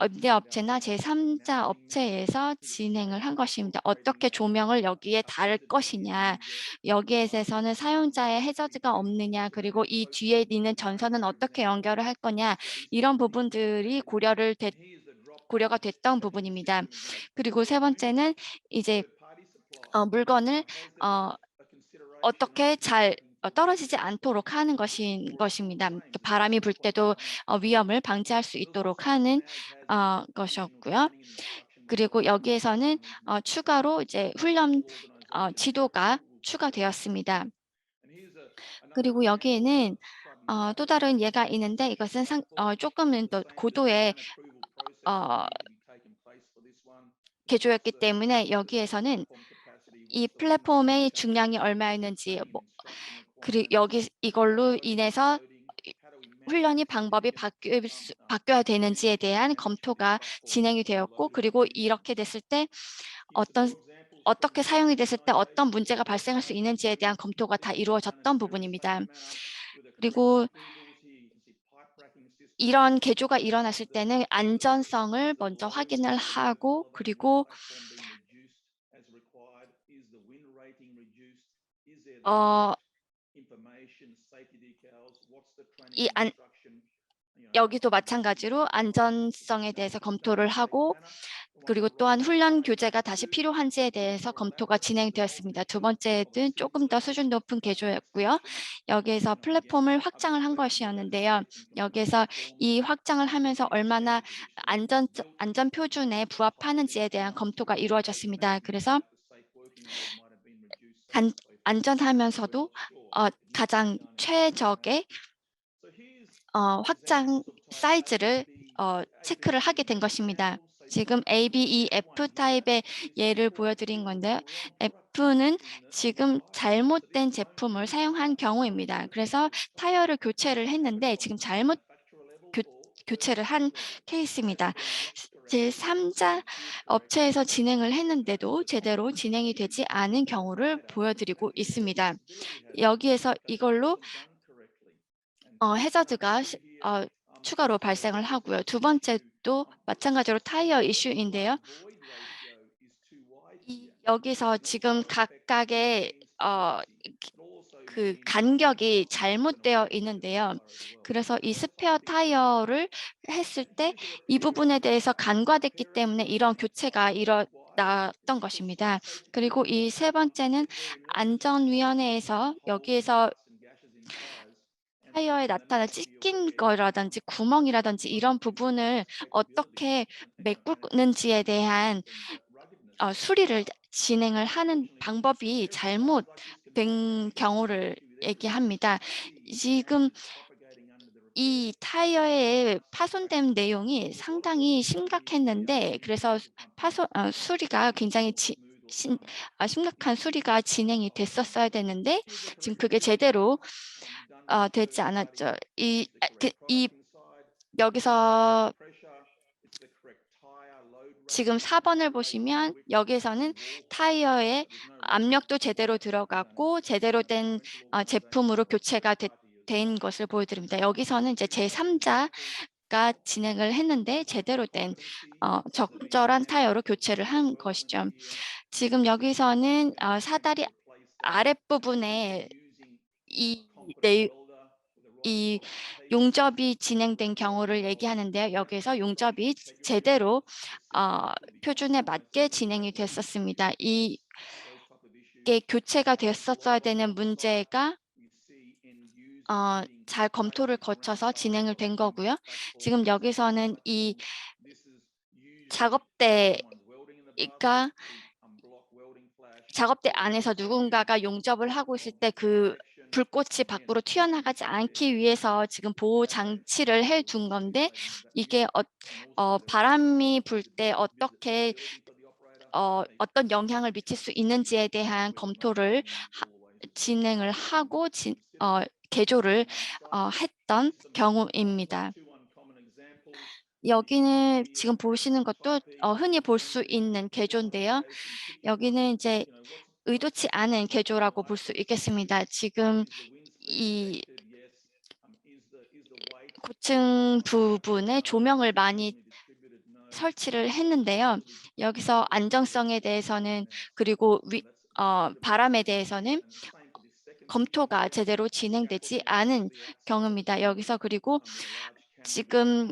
임대업체나 제3자 업체에서 진행을 한 것입니다. 어떻게 조명을 여기에 달을 것이냐, 여기에 대해서는 사용자의 해저드가 없느냐, 그리고 이 뒤에 있는 전선은 어떻게 연결을 할 거냐, 이런 부분들이 고려가 됐던 부분입니다. 그리고 세 번째는 이제 물건을 어떻게 잘 떨어지지 않도록 하는 것입니다. 바람이 불 때도 위험을 방지할 수 있도록 하는 것이었고요. 그리고 여기에서는 추가로 이제 훈련 지도가 추가되었습니다. 그리고 여기에는 또 다른 예가 있는데, 이것은 조금은 더 고도의 개조였기 때문에 여기에서는 이 플랫폼의 중량이 얼마였는지, 그리고 이걸로 인해서 훈련이 방법이 바뀌어야 되는지에 대한 검토가 진행이 되었고, 그리고 이렇게 됐을 때 어떻게 사용이 됐을 때 어떤 문제가 발생할 수 있는지에 대한 검토가 다 이루어졌던 부분입니다. 그리고 이런 개조가 일어났을 때는 안전성을 먼저 확인을 하고 그리고 어 이 안 여기도 마찬가지로 안전성에 대해서 검토를 하고 그리고 또한 훈련 교재가 다시 필요한지에 대해서 검토가 진행되었습니다. 두 번째는 조금 더 수준 높은 개조였고요. 여기에서 플랫폼을 확장을 한 것이었는데요. 여기에서 이 확장을 하면서 얼마나 안전 표준에 부합하는지에 대한 검토가 이루어졌습니다. 그래서 안전하면서도 가장 최적의 확장 사이즈를 체크를 하게 된 것입니다. 지금 A, B, E, F 타입의 예를 보여드린 건데요. F는 지금 잘못된 제품을 사용한 경우입니다. 그래서 타이어를 교체를 했는데 지금 잘못 교체를 한 케이스입니다. 제3자 업체에서 진행을 했는데도 제대로 진행이 되지 않은 경우를 보여드리고 있습니다. 여기에서 이걸로 해저드가 추가로 발생을 하고요. 두 번째도 마찬가지로 타이어 이슈인데요. 여기서 지금 각각의 그 간격이 잘못되어 있는데요. 그래서 이 스페어 타이어를 했을 때 이 부분에 대해서 간과됐기 때문에 이런 교체가 일어났던 것입니다. 그리고 이 세 번째는 안전위원회에서 여기에서 타이어에 나타난 찢긴 거라든지 구멍이라든지 이런 부분을 어떻게 메꾸는지에 대한 수리를 진행을 하는 방법이 잘못된 경우를 얘기합니다. 지금 이 타이어에 파손된 내용이 상당히 심각했는데 그래서 수리가 굉장히 심각한 수리가 진행이 됐었어야 되는데 지금 그게 제대로 되지 않았죠. 여기서 지금 4번을 보시면 여기서는 타이어에 압력도 제대로 들어갔고 제대로 된 제품으로 교체가 된 것을 보여드립니다. 여기서는 이제 제3자가 진행을 했는데 제대로 된 적절한 타이어로 교체를 한 것이죠. 지금 여기서는 사다리 아랫부분에 이 용접이 진행된 경우를 얘기하는데요. 여기서 용접이 제대로 표준에 맞게 진행이 됐었습니다. 이게 교체가 됐었어야 되는 문제가 잘 검토를 거쳐서 진행을 된 거고요. 지금 여기서는 이 작업대 안에서 누군가가 용접을 하고 있을 때 그 불꽃이 밖으로 튀어나가지 않기 위해서 지금 보호 장치를 해둔 건데 이게 바람이 불 때 어떻게 어떤 영향을 미칠 수 있는지에 대한 검토를 진행을 하고 개조를 했던 경우입니다. 여기는 지금 보시는 것도 흔히 볼 수 있는 개조인데요. 여기는 이제 의도치 않은 개조라고 볼 수 있겠습니다. 지금 이 고층 부분에 조명을 많이 설치를 했는데요. 여기서 안정성에 대해서는 그리고 바람에 대해서는 검토가 제대로 진행되지 않은 경우입니다. 여기서 그리고 지금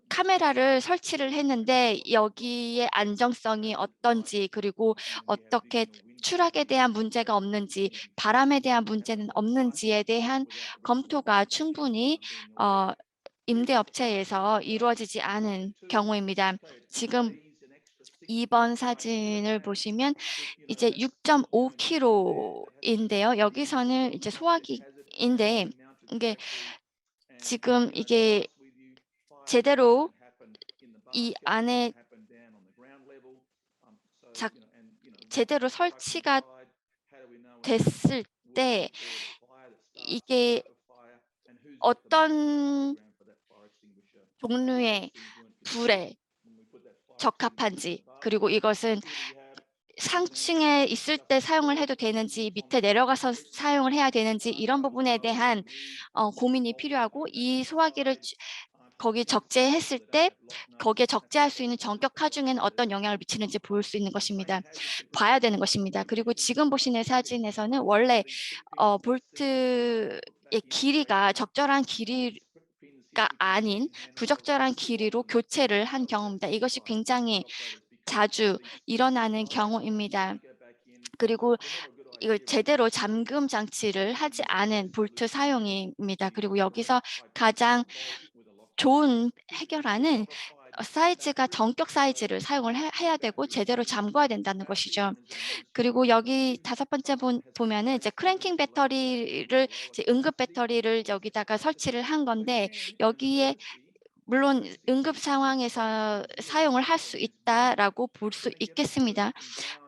카메라를 설치를 했는데 여기에 안정성이 어떤지 그리고 어떻게 추락에 대한 문제가 없는지 바람에 대한 문제는 없는지에 대한 검토가 충분히 임대업체에서 이루어지지 않은 경우입니다. 지금 2번 사진을 보시면 이제 6.5kg인데요. 여기서는 이제 소화기인데 이게 제대로 이 안에 제대로 설치가 됐을 때 이게 어떤 종류의 불에 적합한지 그리고 이것은 상층에 있을 때 사용을 해도 되는지 밑에 내려가서 사용을 해야 되는지 이런 부분에 대한 고민이 필요하고 이 소화기를 거기 적재했을 때 거기에 적재할 수 있는 전격 하중에는 어떤 영향을 미치는지 볼 수 있는 것입니다. 봐야 되는 것입니다. 그리고 지금 보시는 사진에서는 원래 볼트의 길이가 적절한 길이가 아닌 부적절한 길이로 교체를 한 경우입니다. 이것이 굉장히 자주 일어나는 경우입니다. 그리고 이걸 제대로 잠금 장치를 하지 않은 볼트 사용입니다. 그리고 여기서 가장 좋은 해결안은 사이즈가 전격 사이즈를 사용을 해야 되고 제대로 잠궈야 된다는 것이죠. 그리고 여기 5번째 보면은 이제 크랭킹 배터리를 이제 응급 배터리를 여기다가 설치를 한 건데 여기에 물론 응급 상황에서 사용을 할 수 있다라고 볼 수 있겠습니다.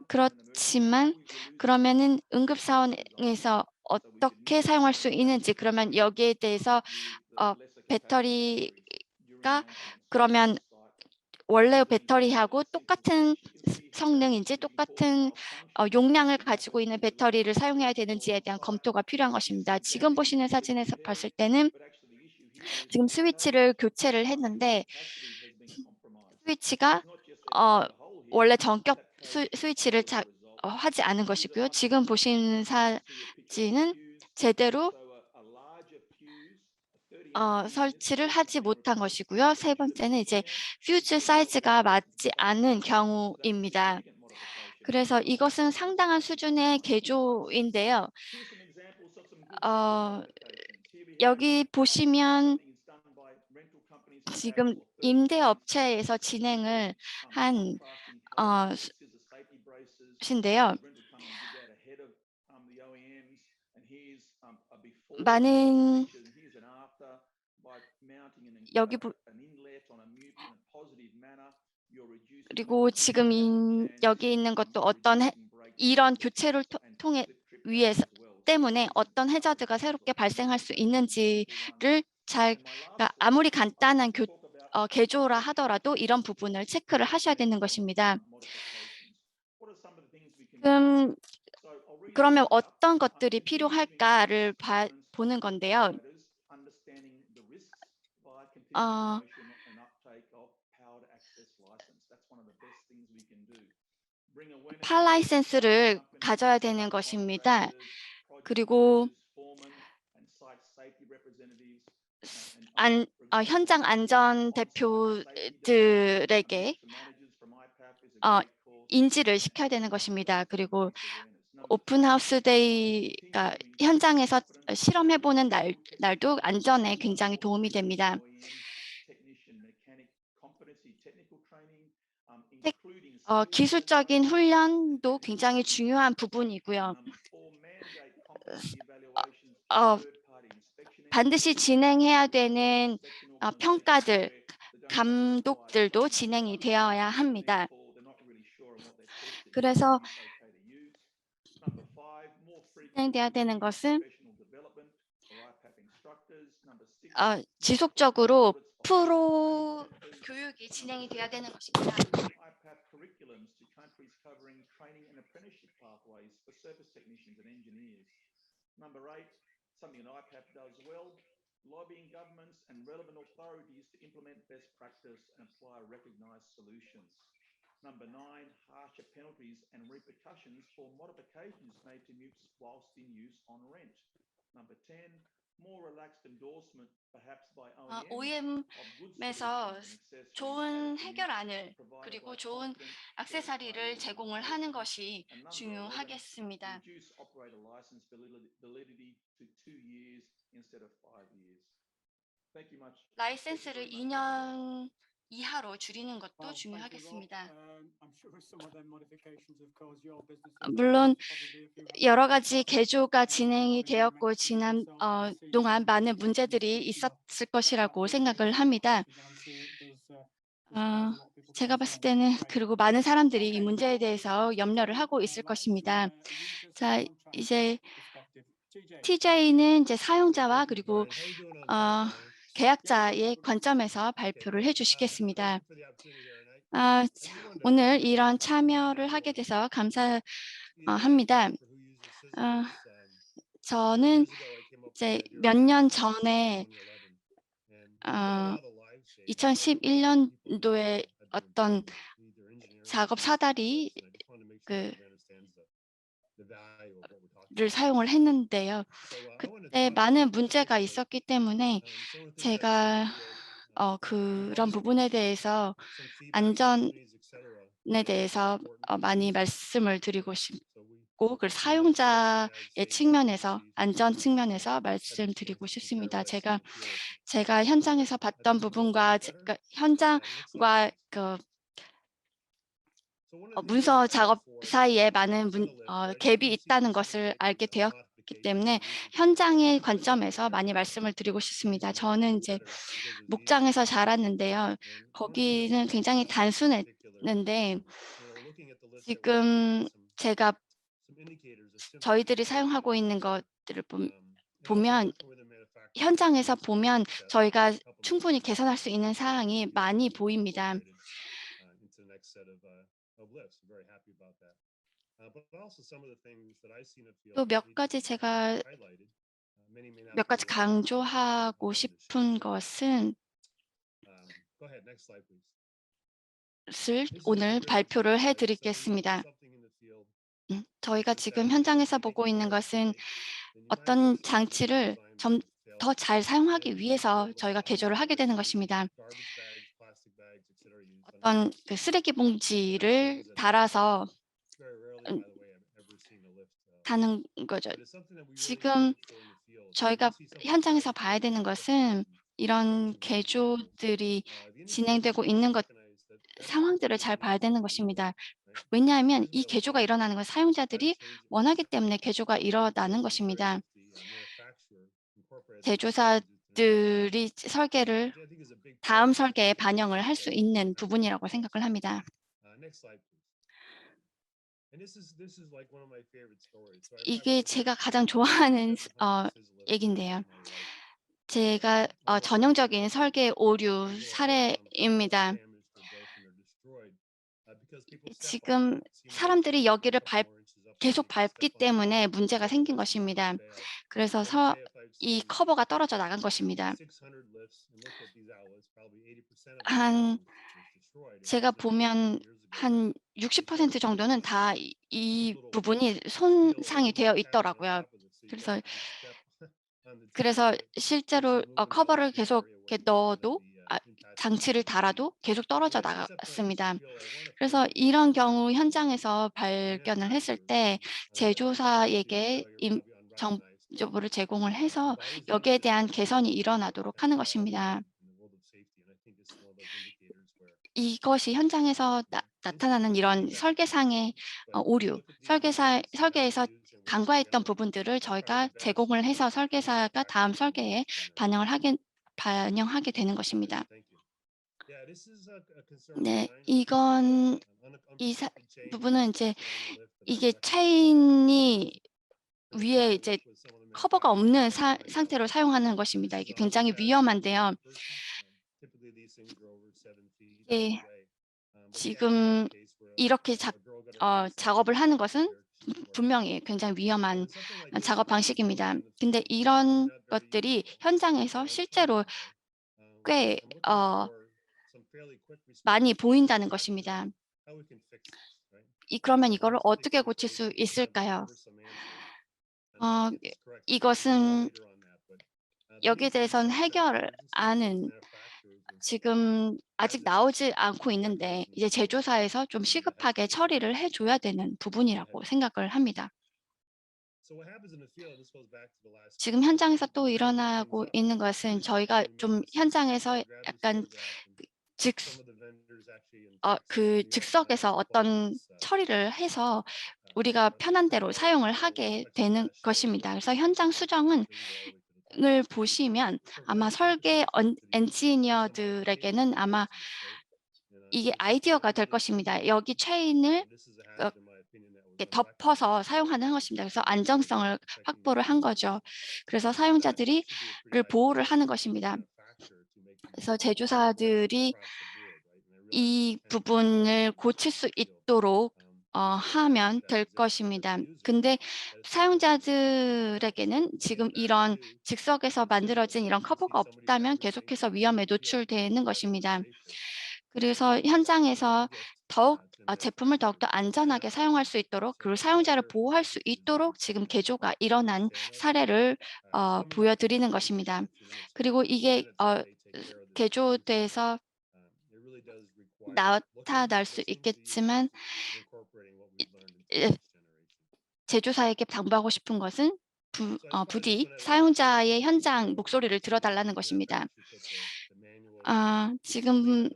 그렇지만 그러면은 응급 상황에서 어떻게 사용할 수 있는지 그러면 여기에 대해서 배터리가 그러면 원래 배터리하고 똑같은 성능인지 똑같은 용량을 가지고 있는 배터리를 사용해야 되는지에 대한 검토가 필요한 것입니다. 지금 보시는 사진에서 봤을 때는 지금 스위치를 교체를 했는데 스위치가 원래 전격 스위치를 하지 않은 것이고요. 지금 보시는 사진은 제대로 설치를 하지 못한 것이고요. 세 번째는 이제 퓨즈 사이즈가 맞지 않은 경우입니다. 그래서 이것은 상당한 수준의 개조인데요. 여기 보시면 지금 임대업체에서 진행을 한 신데요. 많은 그리고 지금 여기 있는 것도 이런 교체를 통해 때문에 어떤 해저드가 새롭게 발생할 수 있는지를 그러니까 아무리 간단한 개조라 하더라도 이런 부분을 체크를 하셔야 되는 것입니다. 그러면 어떤 것들이 필요할까를 보는 건데요. 파 라이센스를 가져야 되는 것입니다. 그리고 현장 안전 대표들에게 인지를 시켜야 되는 것입니다. 그리고 오픈하우스 데이가 현장에서 실험해보는 날도 안전에 굉장히 도움이 됩니다. 기술적인 훈련도 굉장히 중요한 부분이고요. 반드시 진행해야 되는 평가들, 감독들도 진행이 되어야 합니다. 그래서 진행돼야 되는 것은 지속적으로 프로 교육이 진행이 돼야 되는 것입니다. Lobbying governments and relevant authorities to implement best practice and apply recognized solutions. Number 9, harsher penalties and repercussions for modifications made to MUPS whilst in use on rent. Number 10, more relaxed endorsement, perhaps by OEM에서 좋은 해결안을 그리고 좋은 액세서리를 제공을 하는 것이 중요하겠습니다. 라이센스를 2년 이하로 줄이는 것도 중요하겠습니다. 물론 여러 가지 개조가 진행이 되었고 지난 동안 많은 문제들이 있었을 것이라고 생각을 합니다. 제가 봤을 때는 그리고 많은 사람들이 이 문제에 대해서 염려를 하고 있을 것입니다. 자, 이제 TJ는 이제 사용자와 그리고 계약자의 관점에서 발표를 해주시겠습니다. 오늘 이런 참여를 하게 돼서 감사합니다. 저는 이제 몇 년 전에 2011년도에 어떤 작업 사다리 를 사용을 했는데요. 그때 많은 문제가 있었기 때문에 제가 그런 부분에 대해서 안전에 대해서 많이 말씀을 드리고 싶고 그 사용자의 측면에서 안전 측면에서 말씀드리고 싶습니다. 제가 현장에서 봤던 부분과 현장과 문서 작업 사이에 많은 갭이 있다는 것을 알게 되었기 때문에 현장의 관점에서 많이 말씀을 드리고 싶습니다. 저는 이제 목장에서 자랐는데요. 거기는 굉장히 단순했는데 지금 제가 저희들이 사용하고 있는 것들을 보면 현장에서 보면 저희가 충분히 개선할 수 있는 사항이 많이 보입니다. 또 몇 가지 제가 강조하고 싶은 것은 오늘 발표를 해드리겠습니다. 저희가 지금 현장에서 보고 있는 것은 어떤 장치를 좀 더 잘 사용하기 위해서 저희가 개조를 하게 되는 것입니다. 어떤 쓰레기 봉지를 달아서 하는 거죠. 지금 저희가 현장에서 봐야 되는 것은 이런 개조들이 진행되고 있는 상황들을 잘 봐야 되는 것입니다. 왜냐하면 이 개조가 일어나는 건 사용자들이 원하기 때문에 개조가 일어나는 것입니다. 제조사들이 설계를 다음 설계에 반영을 할 수 있는 부분이라고 생각을 합니다. 이게 제가 가장 좋아하는 얘기인데요. 제가 전형적인 설계 오류 사례입니다. 지금 사람들이 여기를 계속 밟기 때문에 문제가 생긴 것입니다. 그래서 이 커버가 떨어져 나간 것입니다. 제가 보면 한 60% 정도는 다 이 부분이 손상이 되어 있더라고요. 그래서 실제로 커버를 계속 이렇게 넣어도 장치를 달아도 계속 떨어져 나갔습니다. 그래서 이런 경우 현장에서 발견을 했을 때 제조사에게 정보를 제공을 해서 여기에 대한 개선이 일어나도록 하는 것입니다. 이것이 현장에서 나타나는 이런 설계상의 오류, 설계에서 간과했던 부분들을 저희가 제공을 해서 설계사가 다음 설계에 반영하게 되는 것입니다. 네, 이 부분은 이제 이게 체인이 위에 이제 커버가 없는 상태로 사용하는 것입니다. 이게 굉장히 위험한데요. 지금 이렇게 작업을 하는 것은 분명히 굉장히 위험한 작업 방식입니다. 근데 이런 것들이 현장에서 실제로 꽤 많이 보인다는 것입니다. 그러면 이거를 어떻게 고칠 수 있을까요? 이것은 여기에 대해서는 해결안은 지금 아직 나오지 않고 있는데 이제 제조사에서 좀 시급하게 처리를 해줘야 되는 부분이라고 생각을 합니다. 지금 현장에서 또 일어나고 있는 것은 저희가 좀 현장에서 약간 즉석에서 어떤 처리를 해서 우리가 편한 대로 사용을 하게 되는 것입니다. 그래서 현장 수정을 보시면 아마 설계 엔지니어들에게는 아마 이게 아이디어가 될 것입니다. 여기 체인을 덮어서 사용하는 것입니다. 그래서 안정성을 확보를 한 거죠. 그래서 사용자들을 보호를 하는 것입니다. 그래서 제조사들이 이 부분을 고칠 수 있도록 하면 될 것입니다. 근데 사용자들에게는 지금 이런 즉석에서 만들어진 이런 커버가 없다면 계속해서 위험에 노출되는 것입니다. 그래서 현장에서 더욱 제품을 더욱더 안전하게 사용할 수 있도록, 그리고 사용자를 보호할 수 있도록 지금 개조가 일어난 사례를 보여드리는 것입니다. 그리고 이게 개조돼서 나타날 수 있겠지만 예, 제조사에게 당부하고 싶은 것은 부디 사용자의 현장 목소리를 들어달라는 것입니다. 지금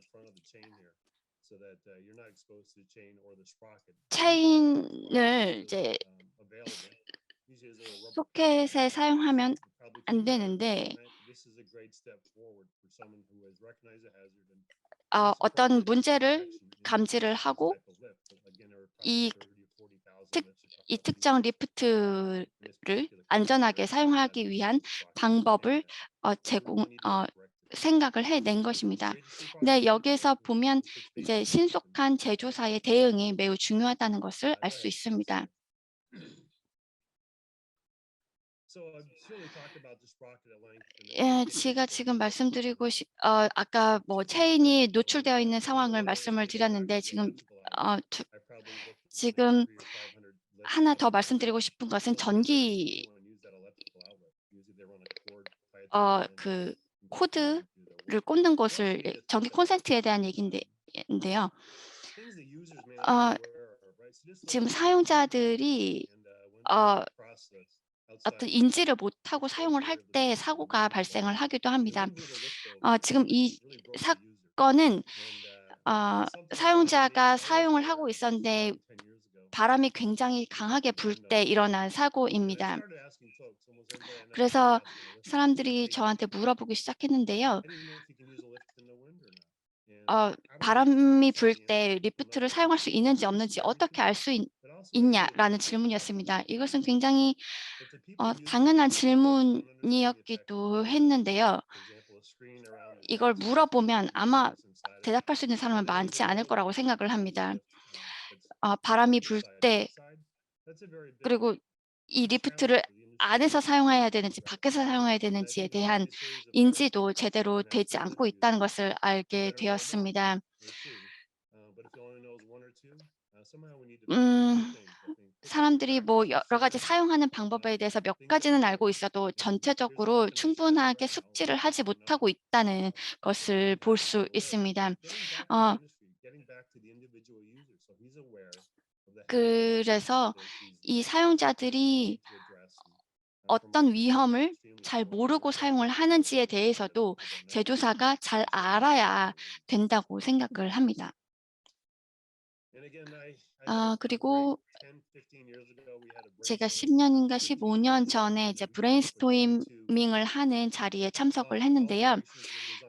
체인을 이제 소켓에 사용하면 안 되는데 어떤 문제를 감지를 하고 이 특정 리프트를 안전하게 사용하기 위한 방법을 생각을 해낸 것입니다. 근데 여기에서 보면 이제 신속한 제조사의 대응이 매우 중요하다는 것을 알 수 있습니다. 제가 지금 말씀드리고 아까 뭐 체인이 노출되어 있는 상황을 말씀을 드렸는데 지금 하나 더 말씀드리고 싶은 것은 전기 그 코드를 꽂는 곳을 전기 콘센트에 대한 얘기인데요. 지금 사용자들이 어떤 인지를 못하고 사용을 할 때 사고가 발생을 하기도 합니다. 지금 이 사건은 사용자가 사용을 하고 있었는데 바람이 굉장히 강하게 불 때 일어난 사고입니다. 그래서 사람들이 저한테 물어보기 시작했는데요. 바람이 불 때 리프트를 사용할 수 있는지 없는지 어떻게 알 수 있냐라는 질문이었습니다. 이것은 굉장히 당연한 질문이었기도 했는데요. 이걸 물어보면 아마 대답할 수 있는 사람은 많지 않을 거라고 생각을 합니다. 바람이 불 때, 그리고 이 리프트를 안에서 사용해야 되는지 밖에서 사용해야 되는지에 대한 인지도 제대로 되지 않고 있다는 것을 알게 되었습니다. 사람들이 뭐 여러 가지 사용하는 방법에 대해서 몇 가지는 알고 있어도 전체적으로 충분하게 숙지를 하지 못하고 있다는 것을 볼 수 있습니다. 그래서 이 사용자들이 어떤 위험을 잘 모르고 사용을 하는지에 대해서도 제조사가 잘 알아야 된다고 생각을 합니다. 그리고 제가 10년인가 15년 전에 이제 브레인스토밍을 하는 자리에 참석을 했는데요.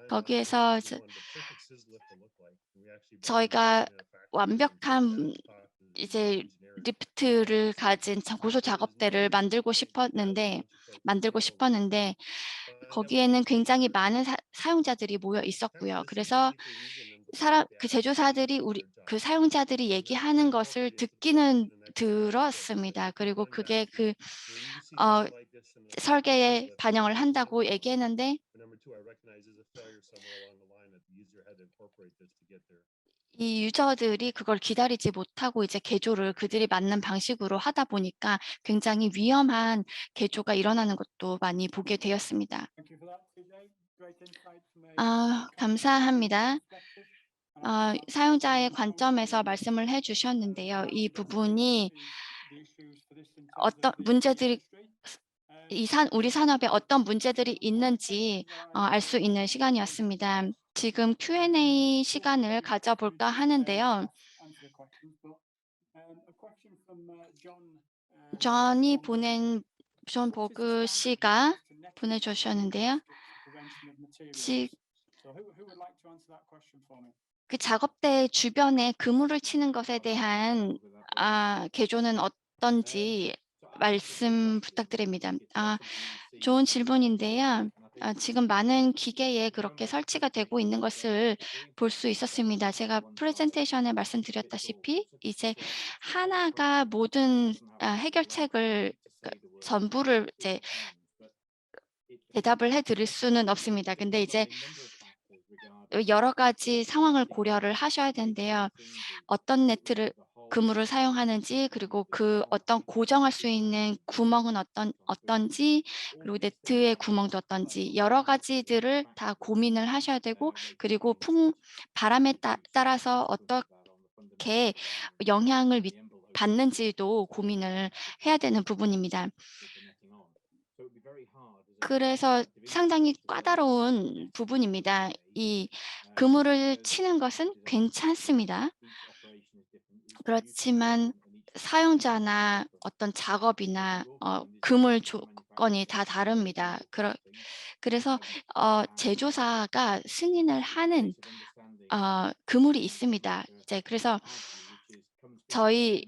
거기에서 저희가 완벽한 이제 리프트를 가진 고소 작업대를 만들고 싶었는데 거기에는 굉장히 많은 사용자들이 모여 있었고요. 그래서 그 제조사들이 그 사용자들이 얘기하는 것을 듣기는 들었습니다. 그리고 그게 그 설계에 반영을 한다고 얘기했는데 이 유저들이 그걸 기다리지 못하고 이제 개조를 그들이 맞는 방식으로 하다 보니까 굉장히 위험한 개조가 일어나는 것도 많이 보게 되었습니다. 감사합니다. 사용자의 관점에서 말씀을 해주셨는데요. 이 부분이 어떤 문제들이 우리 산업에 어떤 문제들이 있는지 알 수 있는 시간이었습니다. 지금 Q&A 시간을 가져볼까 하는데요. 존 보그 씨가 보내주셨는데요. 그 작업대 주변에 그물을 치는 것에 대한 개조는 어떤지 말씀 부탁드립니다. 좋은 질문인데요. 지금 많은 기계에 그렇게 설치가 되고 있는 것을 볼 수 있었습니다. 제가 프레젠테이션에 말씀드렸다시피 이제 하나가 모든 해결책을 전부를 이제 대답을 해 드릴 수는 없습니다. 근데 이제 여러 가지 상황을 고려를 하셔야 되는데요. 어떤 그물을 사용하는지, 그리고 그 어떤 고정할 수 있는 구멍은 어떤지, 그리고 네트의 구멍도 어떤지 여러 가지들을 다 고민을 하셔야 되고, 그리고 바람에 따라서 어떻게 영향을 받는지도 고민을 해야 되는 부분입니다. 그래서 상당히 까다로운 부분입니다. 이 그물을 치는 것은 괜찮습니다. 그렇지만 사용자나 어떤 작업이나 그물 조건이 다 다릅니다. 그래서 제조사가 승인을 하는 그물이 있습니다. 이제 그래서 저희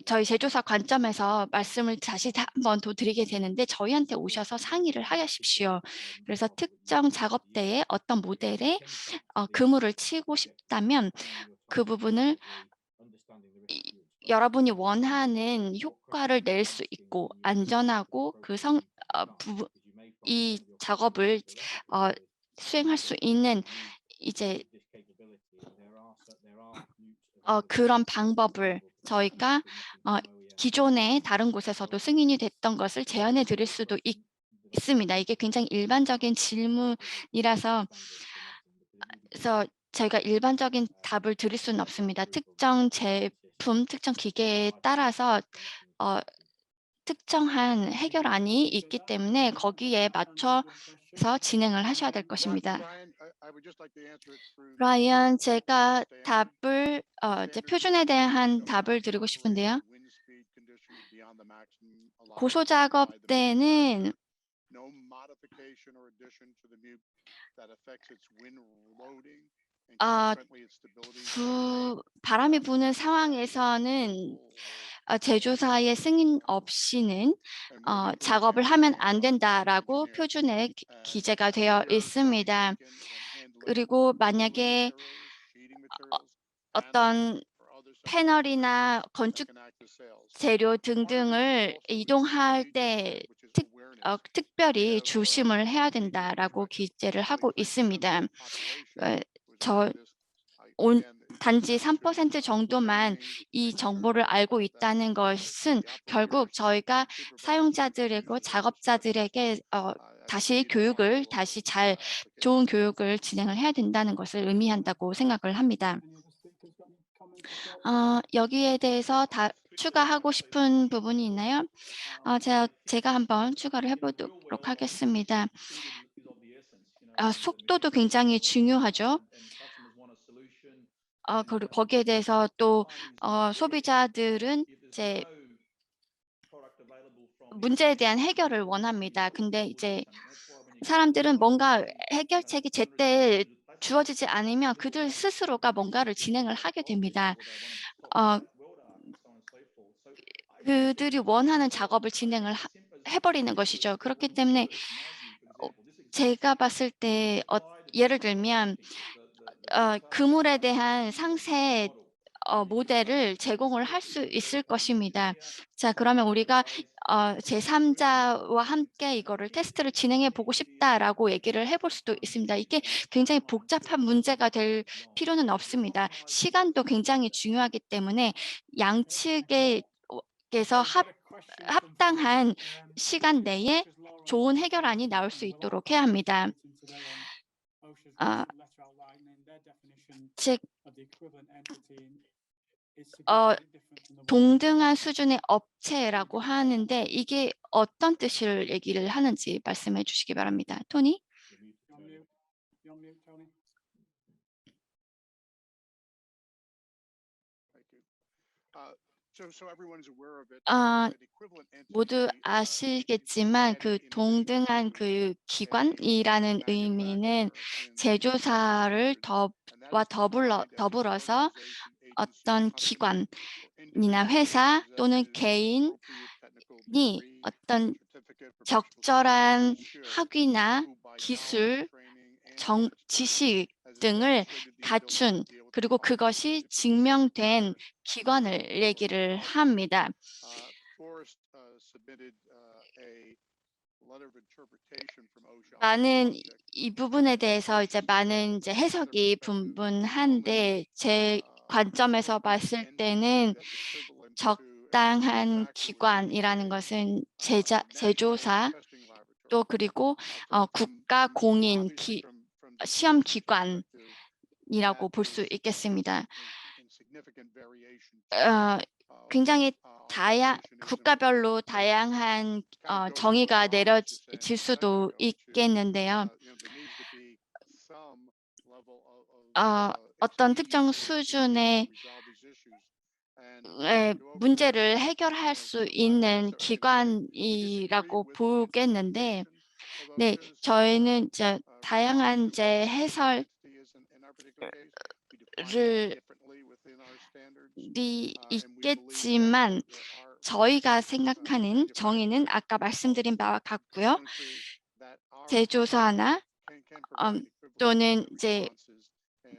제조사 관점에서 말씀을 다시 한 번 더 드리게 되는데, 저희한테 오셔서 상의를 하십시오. 그래서 특정 작업대에 어떤 모델에 그물을 치고 싶다면 그 부분을 여러분이 원하는 효과를 낼 수 있고 안전하고 이 작업을 수행할 수 있는 이제 그런 방법을 저희가 기존에 다른 곳에서도 승인이 됐던 것을 제안해 드릴 수도 있습니다. 이게 굉장히 일반적인 질문이라서 그래서 저희가 일반적인 답을 드릴 수는 없습니다. 특정 제품, 특정 기계에 따라서 특정한 해결안이 있기 때문에 거기에 맞춰서 진행을 하셔야 될 것입니다. 라이언, 제가 답을 이제 표준에 대한 답을 드리고 싶은데요. 고소 작업 때는 바람이 부는 상황에서는 제조사의 승인 없이는 작업을 하면 안 된다라고 표준에 기재가 되어 있습니다. 그리고 만약에 어떤 패널이나 건축 재료 등등을 이동할 때 특별히 조심을 해야 된다라고 기재를 하고 있습니다. 단지 3% 정도만 이 정보를 알고 있다는 것은 결국 저희가 사용자들이고 작업자들에게 다시 좋은 교육을 진행을 해야 된다는 것을 의미한다고 생각을 합니다. 여기에 대해서 추가하고 싶은 부분이 있나요? 제가 한번 추가를 해보도록 하겠습니다. 속도도 굉장히 중요하죠. 그리고 거기에 대해서 또 소비자들은 이제 문제에 대한 해결을 원합니다. 근데 이제 사람들은 뭔가 해결책이 제때 주어지지 않으면 그들 스스로가 뭔가를 진행을 하게 됩니다. 그들이 원하는 작업을 진행을 해버리는 것이죠. 그렇기 때문에 제가 봤을 때 예를 들면 그물에 대한 상세 모델을 제공을 할 수 있을 것입니다. 자, 그러면 우리가 제3자와 함께 이거를 테스트를 진행해 보고 싶다라고 얘기를 해볼 수도 있습니다. 이게 굉장히 복잡한 문제가 될 필요는 없습니다. 시간도 굉장히 중요하기 때문에 양측에서 합당한 시간 내에 좋은 해결안이 나올 수 있도록 해야 합니다. 즉, 동등한 수준의 업체라고 하는데 이게 어떤 뜻을 얘기를 하는지 말씀해 주시기 바랍니다. 토니? 모두 아시겠지만 그 동등한 그 기관이라는 의미는 제조사를 더불어서 어떤 기관이나 회사 또는 개인이 어떤 적절한 학위나 기술, 지식 등을 갖춘, 그리고 그것이 증명된 기관을 얘기를 합니다. 많은 이 부분에 대해서 이제 많은 이제 해석이 분분한데, 제 관점에서 봤을 때는 적당한 기관이라는 것은 제조사, 또 그리고 국가 공인 시험 기관이라고 볼 수 있겠습니다. 굉장히 국가별로 다양한 정의가 내려질 수도 있겠는데요. 어떤 특정 수준의 문제를 해결할 수 있는 기관이라고 보겠는데, 네, 저희는 이제 다양한 이제 해설이 있겠지만, 저희가 생각하는 정의는 아까 말씀드린 바와 같고요. 제조사나 또는 이제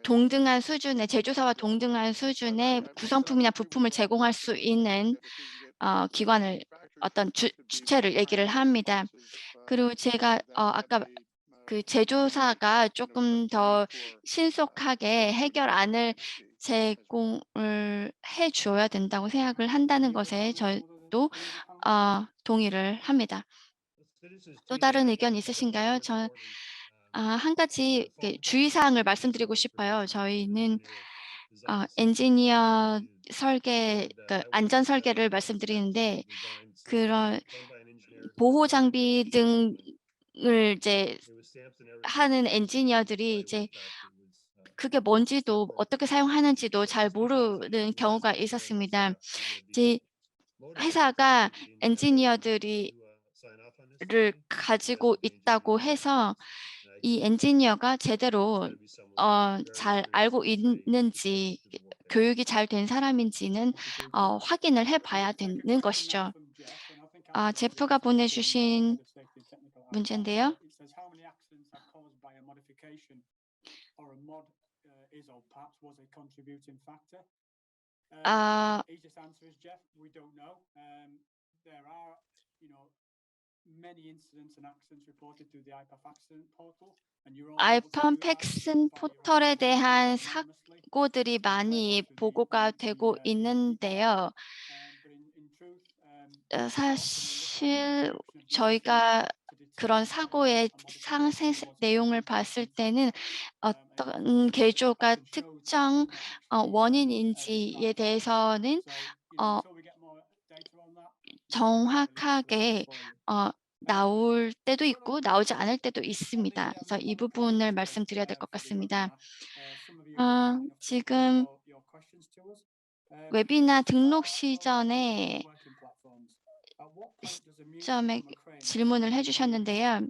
동등한 수준의 제조사와 동등한 수준의 구성품이나 부품을 제공할 수 있는 기관을, 어떤 주체를 얘기를 합니다. 그리고 제가 아까 그 제조사가 조금 더 신속하게 해결안을 제공을 해줘야 된다고 생각을 한다는 것에 저도 동의를 합니다. 또 다른 의견 있으신가요? 한 가지 주의사항을 말씀드리고 싶어요. 저희는 엔지니어 설계, 안전 설계를 말씀드리는데, 그런 보호 장비 등을 이제 하는 엔지니어들이 이제 그게 뭔지도 어떻게 사용하는지도 잘 모르는 경우가 있었습니다. 이제 회사가 엔지니어들을 가지고 있다고 해서 이 엔지니어가 제대로 잘 알고 있는지, 교육이 잘 된 사람인지는 확인을 해봐야 되는 것이죠. 제프가 보내주신 문제인데요. 아이폰 팩슨 포털에 대한 사고들이 많이 보고가 되고 있는데요. 사실 저희가 그런 사고의 상세 내용을 봤을 때는 어떤 개조가 특정 원인인지에 대해서는 정확하게 나올 때도 있고 나오지 않을 때도 있습니다. 그래서 이 부분을 말씀드려야 될 것 같습니다. 지금 웨비나 등록 시점에 질문을 해주셨는데요.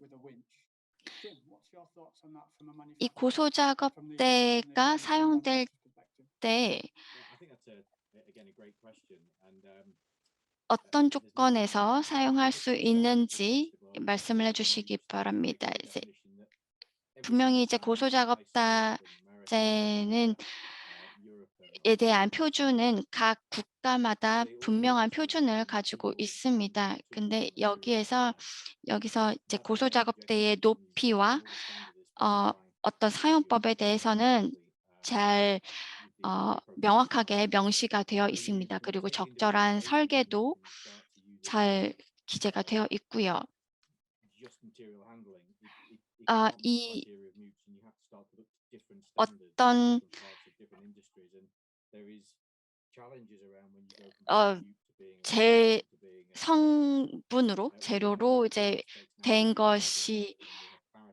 이 고소 작업대가 사용될 때 어떤 조건에서 사용할 수 있는지 말씀을 해주시기 바랍니다. 분명히 이제 고소 작업자재는 에 대한 표준은 각 국가마다 분명한 표준을 가지고 있습니다. 근데 여기서 이제 고소 작업대의 높이와 어떤 사용법에 대해서는 잘 명확하게 명시가 되어 있습니다. 그리고 적절한 설계도 잘 기재가 되어 있고요. 어떤 재료로 이제 된 것이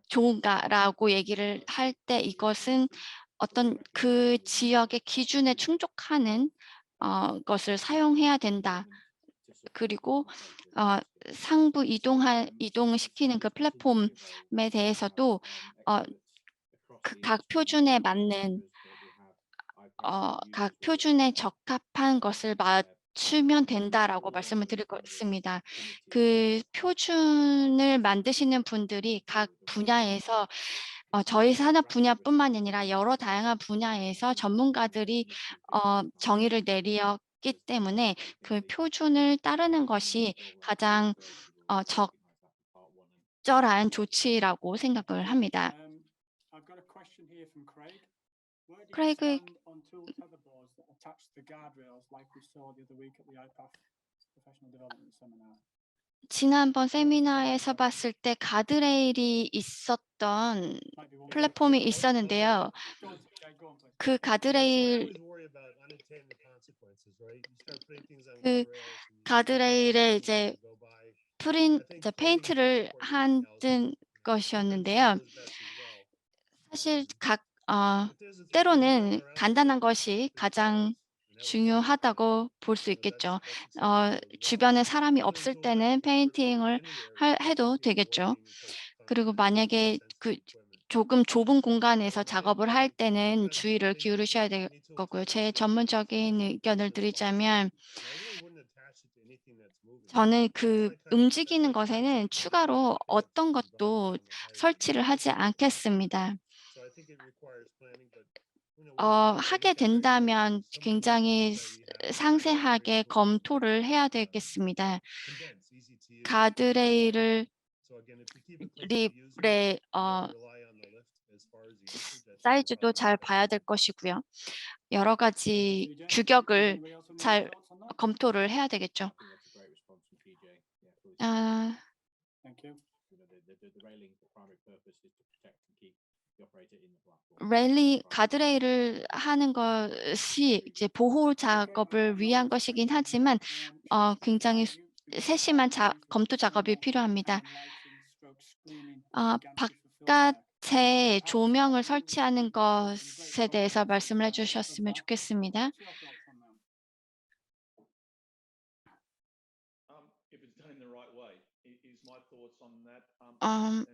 좋은가라고 얘기를 할 때, 이것은 어떤 그 지역의 기준에 충족하는 것을 사용해야 된다. 그리고 상부 이동시키는 그 플랫폼에 대해서도 각 표준에 맞는 각 표준에 적합한 것을 맞추면 된다라고 말씀을 드리겠습니다. 그 표준을 만드시는 분들이 각 분야에서 저희 산업 분야뿐만 아니라 여러 다양한 분야에서 전문가들이 정의를 내렸기 때문에 그 표준을 따르는 것이 가장 적절한 조치라고 생각을 합니다. I've got a question here from Craig. Where do you 크레이그 stand on tool tetherboards that attach to the guardrails like we saw the other week at the IPAF Professional Development Seminar? 지난번 세미나에서 봤을 때 가드레일이 있었던 Might be one for 플랫폼이 있었는데요. Go on, TJ, go on, please. 그 가드레일 그 가드레일에 이제 이제 페인트를 한 것이었는데요. 사실 때로는 간단한 것이 가장 중요하다고 볼 수 있겠죠. 주변에 사람이 없을 때는 페인팅을 해도 되겠죠. 그리고 만약에 조금 좁은 공간에서 작업을 할 때는 주의를 기울이셔야 될 거고요. 제 전문적인 의견을 드리자면 저는 움직이는 것에는 추가로 어떤 것도 설치를 하지 않겠습니다. 하게 된다면 굉장히 상세하게 검토를 해야 되겠습니다. 가드레일을 립의 사이즈도 잘 봐야 될 것이고요. 여러 가지 규격을 잘 검토를 해야 되겠죠. Thank you. 가드레일을 하는 것이 이제 보호 작업을 위한 것이긴 하지만 굉장히 세심한 검토 작업이 필요합니다. 바깥에 조명을 설치하는 것에 대해서 말씀을 해주셨으면 좋겠습니다. If it's done in the right way, is my thoughts on that. And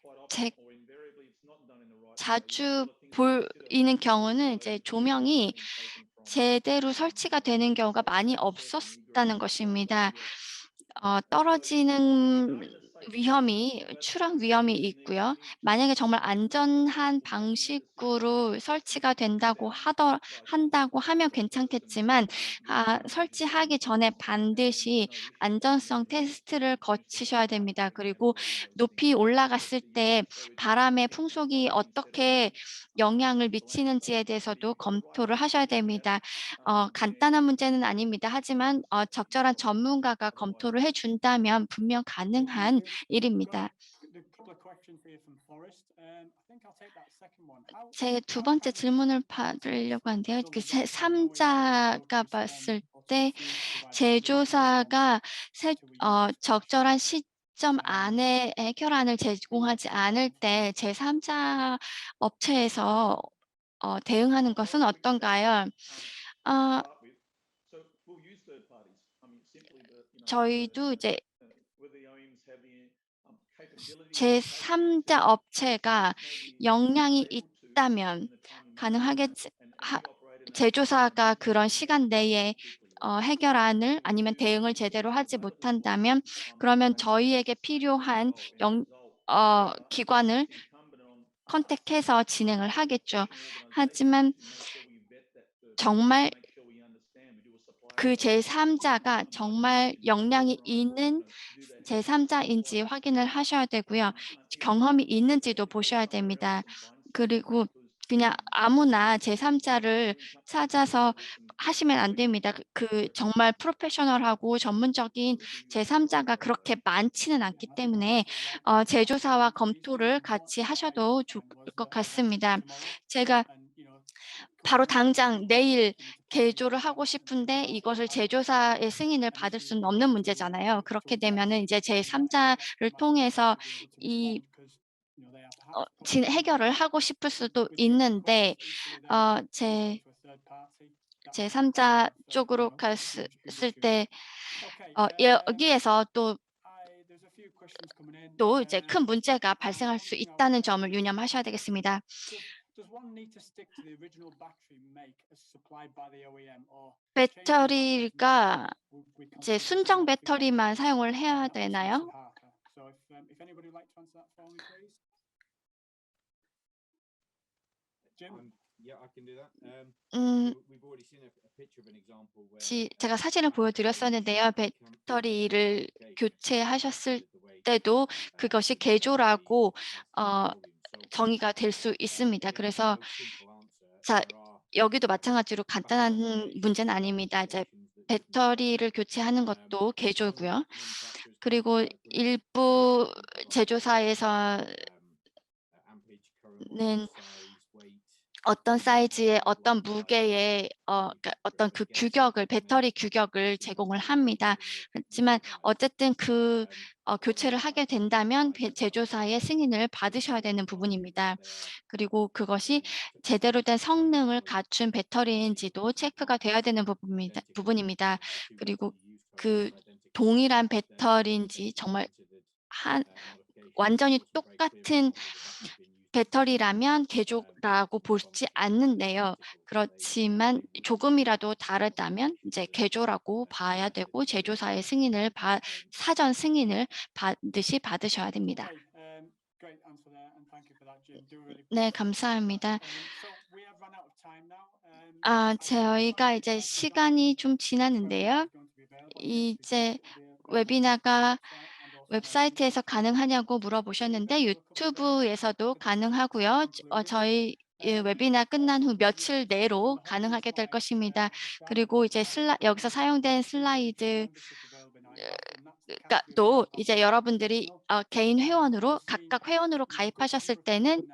quite 제- often or invariably it's not done in the right way. 자주 보이는 경우는 이제 조명이 제대로 설치가 되는 경우가 많이 없었다는 것입니다. 떨어지는 추락 위험이 있고요. 만약에 정말 안전한 방식으로 설치가 한다고 하면 괜찮겠지만 설치하기 전에 반드시 안전성 테스트를 거치셔야 됩니다. 그리고 높이 올라갔을 때 바람의 풍속이 어떻게 영향을 미치는지에 대해서도 검토를 하셔야 됩니다. 간단한 문제는 아닙니다. 하지만 적절한 전문가가 검토를 해준다면 분명 가능한 일입니다. A couple of questions here from Forrest. I think I'll take that second one. 제 두 번째 질문을 받으려고 하는데요. 그 3자가 봤을 때 제조사가 적절한 시점 안에 해결안을 제공하지 않을 때 제3자 업체에서 대응하는 것은 어떤가요? So we'll use third parties. I mean, simply 저희도 이제 whether the OEMs have the capability. 제3자 업체가 역량이 있다면 가능하겠지. 제조사가 그런 시간 내에 해결안을 아니면 대응을 제대로 하지 못한다면 그러면 저희에게 필요한 기관을 컨택해서 진행을 하겠죠. 하지만 정말 그 제3자가 정말 역량이 있는 제3자인지 확인을 하셔야 되고요. 경험이 있는지도 보셔야 됩니다. 그리고 그냥 아무나 제3자를 찾아서 하시면 안 됩니다. 정말 프로페셔널하고 전문적인 제3자가 그렇게 많지는 않기 때문에 제조사와 검토를 같이 하셔도 좋을 것 같습니다. 제가 바로 당장 내일 개조를 하고 싶은데 이것을 제조사의 승인을 받을 수는 없는 문제잖아요. 그렇게 되면은 이제 제3자를 통해서 해결을 하고 싶을 수도 있는데 제3자 쪽으로 갔을 때 여기에서 또 이제 큰 문제가 발생할 수 있다는 점을 유념하셔야 되겠습니다. does one need to stick to the original battery make as supplied by the OEM or 배터리가 이제 순정 배터리만 사용을 해야 되나요? So if anybody would like to answer that for me, please. Jim? Yeah, I can do that. 음, We've already seen a picture of an example where 제가 사진을 보여드렸었는데요. 배터리를 교체하셨을 때도 그것이 개조라고 정의가 될 수 있습니다. 그래서 자, 여기도 마찬가지로 간단한 문제는 아닙니다. 이제 배터리를 교체하는 것도 개조고요. 그리고 일부 제조사에서는 어떤 사이즈의 어떤 무게의 그러니까 어떤 그 규격을 배터리 규격을 제공을 합니다. 하지만 어쨌든 그 교체를 하게 된다면 제조사의 승인을 받으셔야 되는 부분입니다. 그리고 그것이 제대로 된 성능을 갖춘 배터리인지도 체크가 돼야 되는 부분입니다. 그리고 그 동일한 배터리인지 정말 완전히 똑같은 배터리라면 개조라고 보지 않는데요. 그렇지만 조금이라도 다르다면 이제 개조라고 봐야 되고 제조사의 승인을 사전 승인을 반드시 받으셔야 됩니다. Great answer there, and thank you for that, Jim. Do really 네, appreciate 감사합니다. So we have run out of time now. 저희가 이제 시간이 좀 지났는데요. 이제 웨비나가 웹사이트에서 가능하냐고 물어보셨는데 유튜브에서도 가능하고요. 저희 웨비나 끝난 후 며칠 내로 가능하게 될 것입니다. 그리고 이제 여기서 사용된 슬라이드 또 이제 여러분들이 개인 회원으로 각각 회원으로 가입하셨을 때는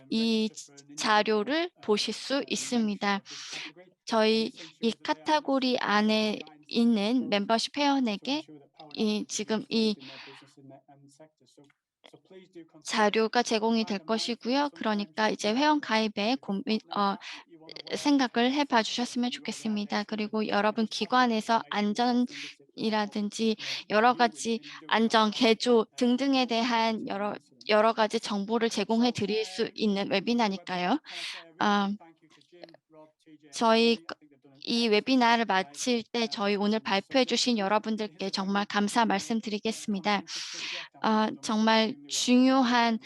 이 자료를 보실 수 있습니다. 저희 이 카테고리 안에 있는 멤버십 회원에게 지금 이 자료가 제공이 될 것이고요. 그러니까 이제 회원 가입에 생각을 해봐 주셨으면 좋겠습니다. 그리고 여러분 기관에서 안전이라든지 여러 가지 안전 개조 등등에 대한 여러 가지 정보를 제공해 드릴 수 있는 웨비나니까요. 저희 이 웨비나를 마칠 때 저희 오늘 발표해 주신 여러분들께 정말 감사 말씀드리겠습니다. 정말 중요한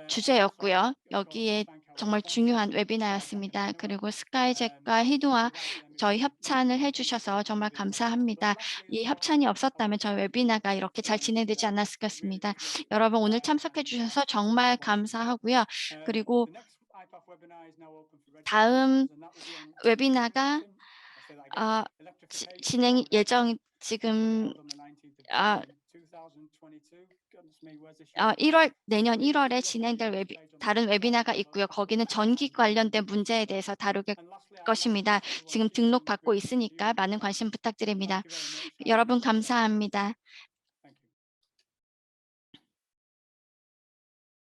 주제였고요. 여기에 정말 중요한 웨비나였습니다. 그리고 스카이젯과 희노와 저희 협찬을 해주셔서 정말 감사합니다. 이 협찬이 없었다면 저희 웨비나가 이렇게 잘 진행되지 않았을 것입니다. 여러분 오늘 참석해 주셔서 정말 감사하고요. 그리고 다음 웨비나가 진행 예정 지금 1월 내년 1월에 진행될 다른 웨비나가 있고요. 거기는 전기 관련된 문제에 대해서 다루게 것입니다. 지금 등록 받고 있으니까 많은 관심 부탁드립니다. 여러분 감사합니다.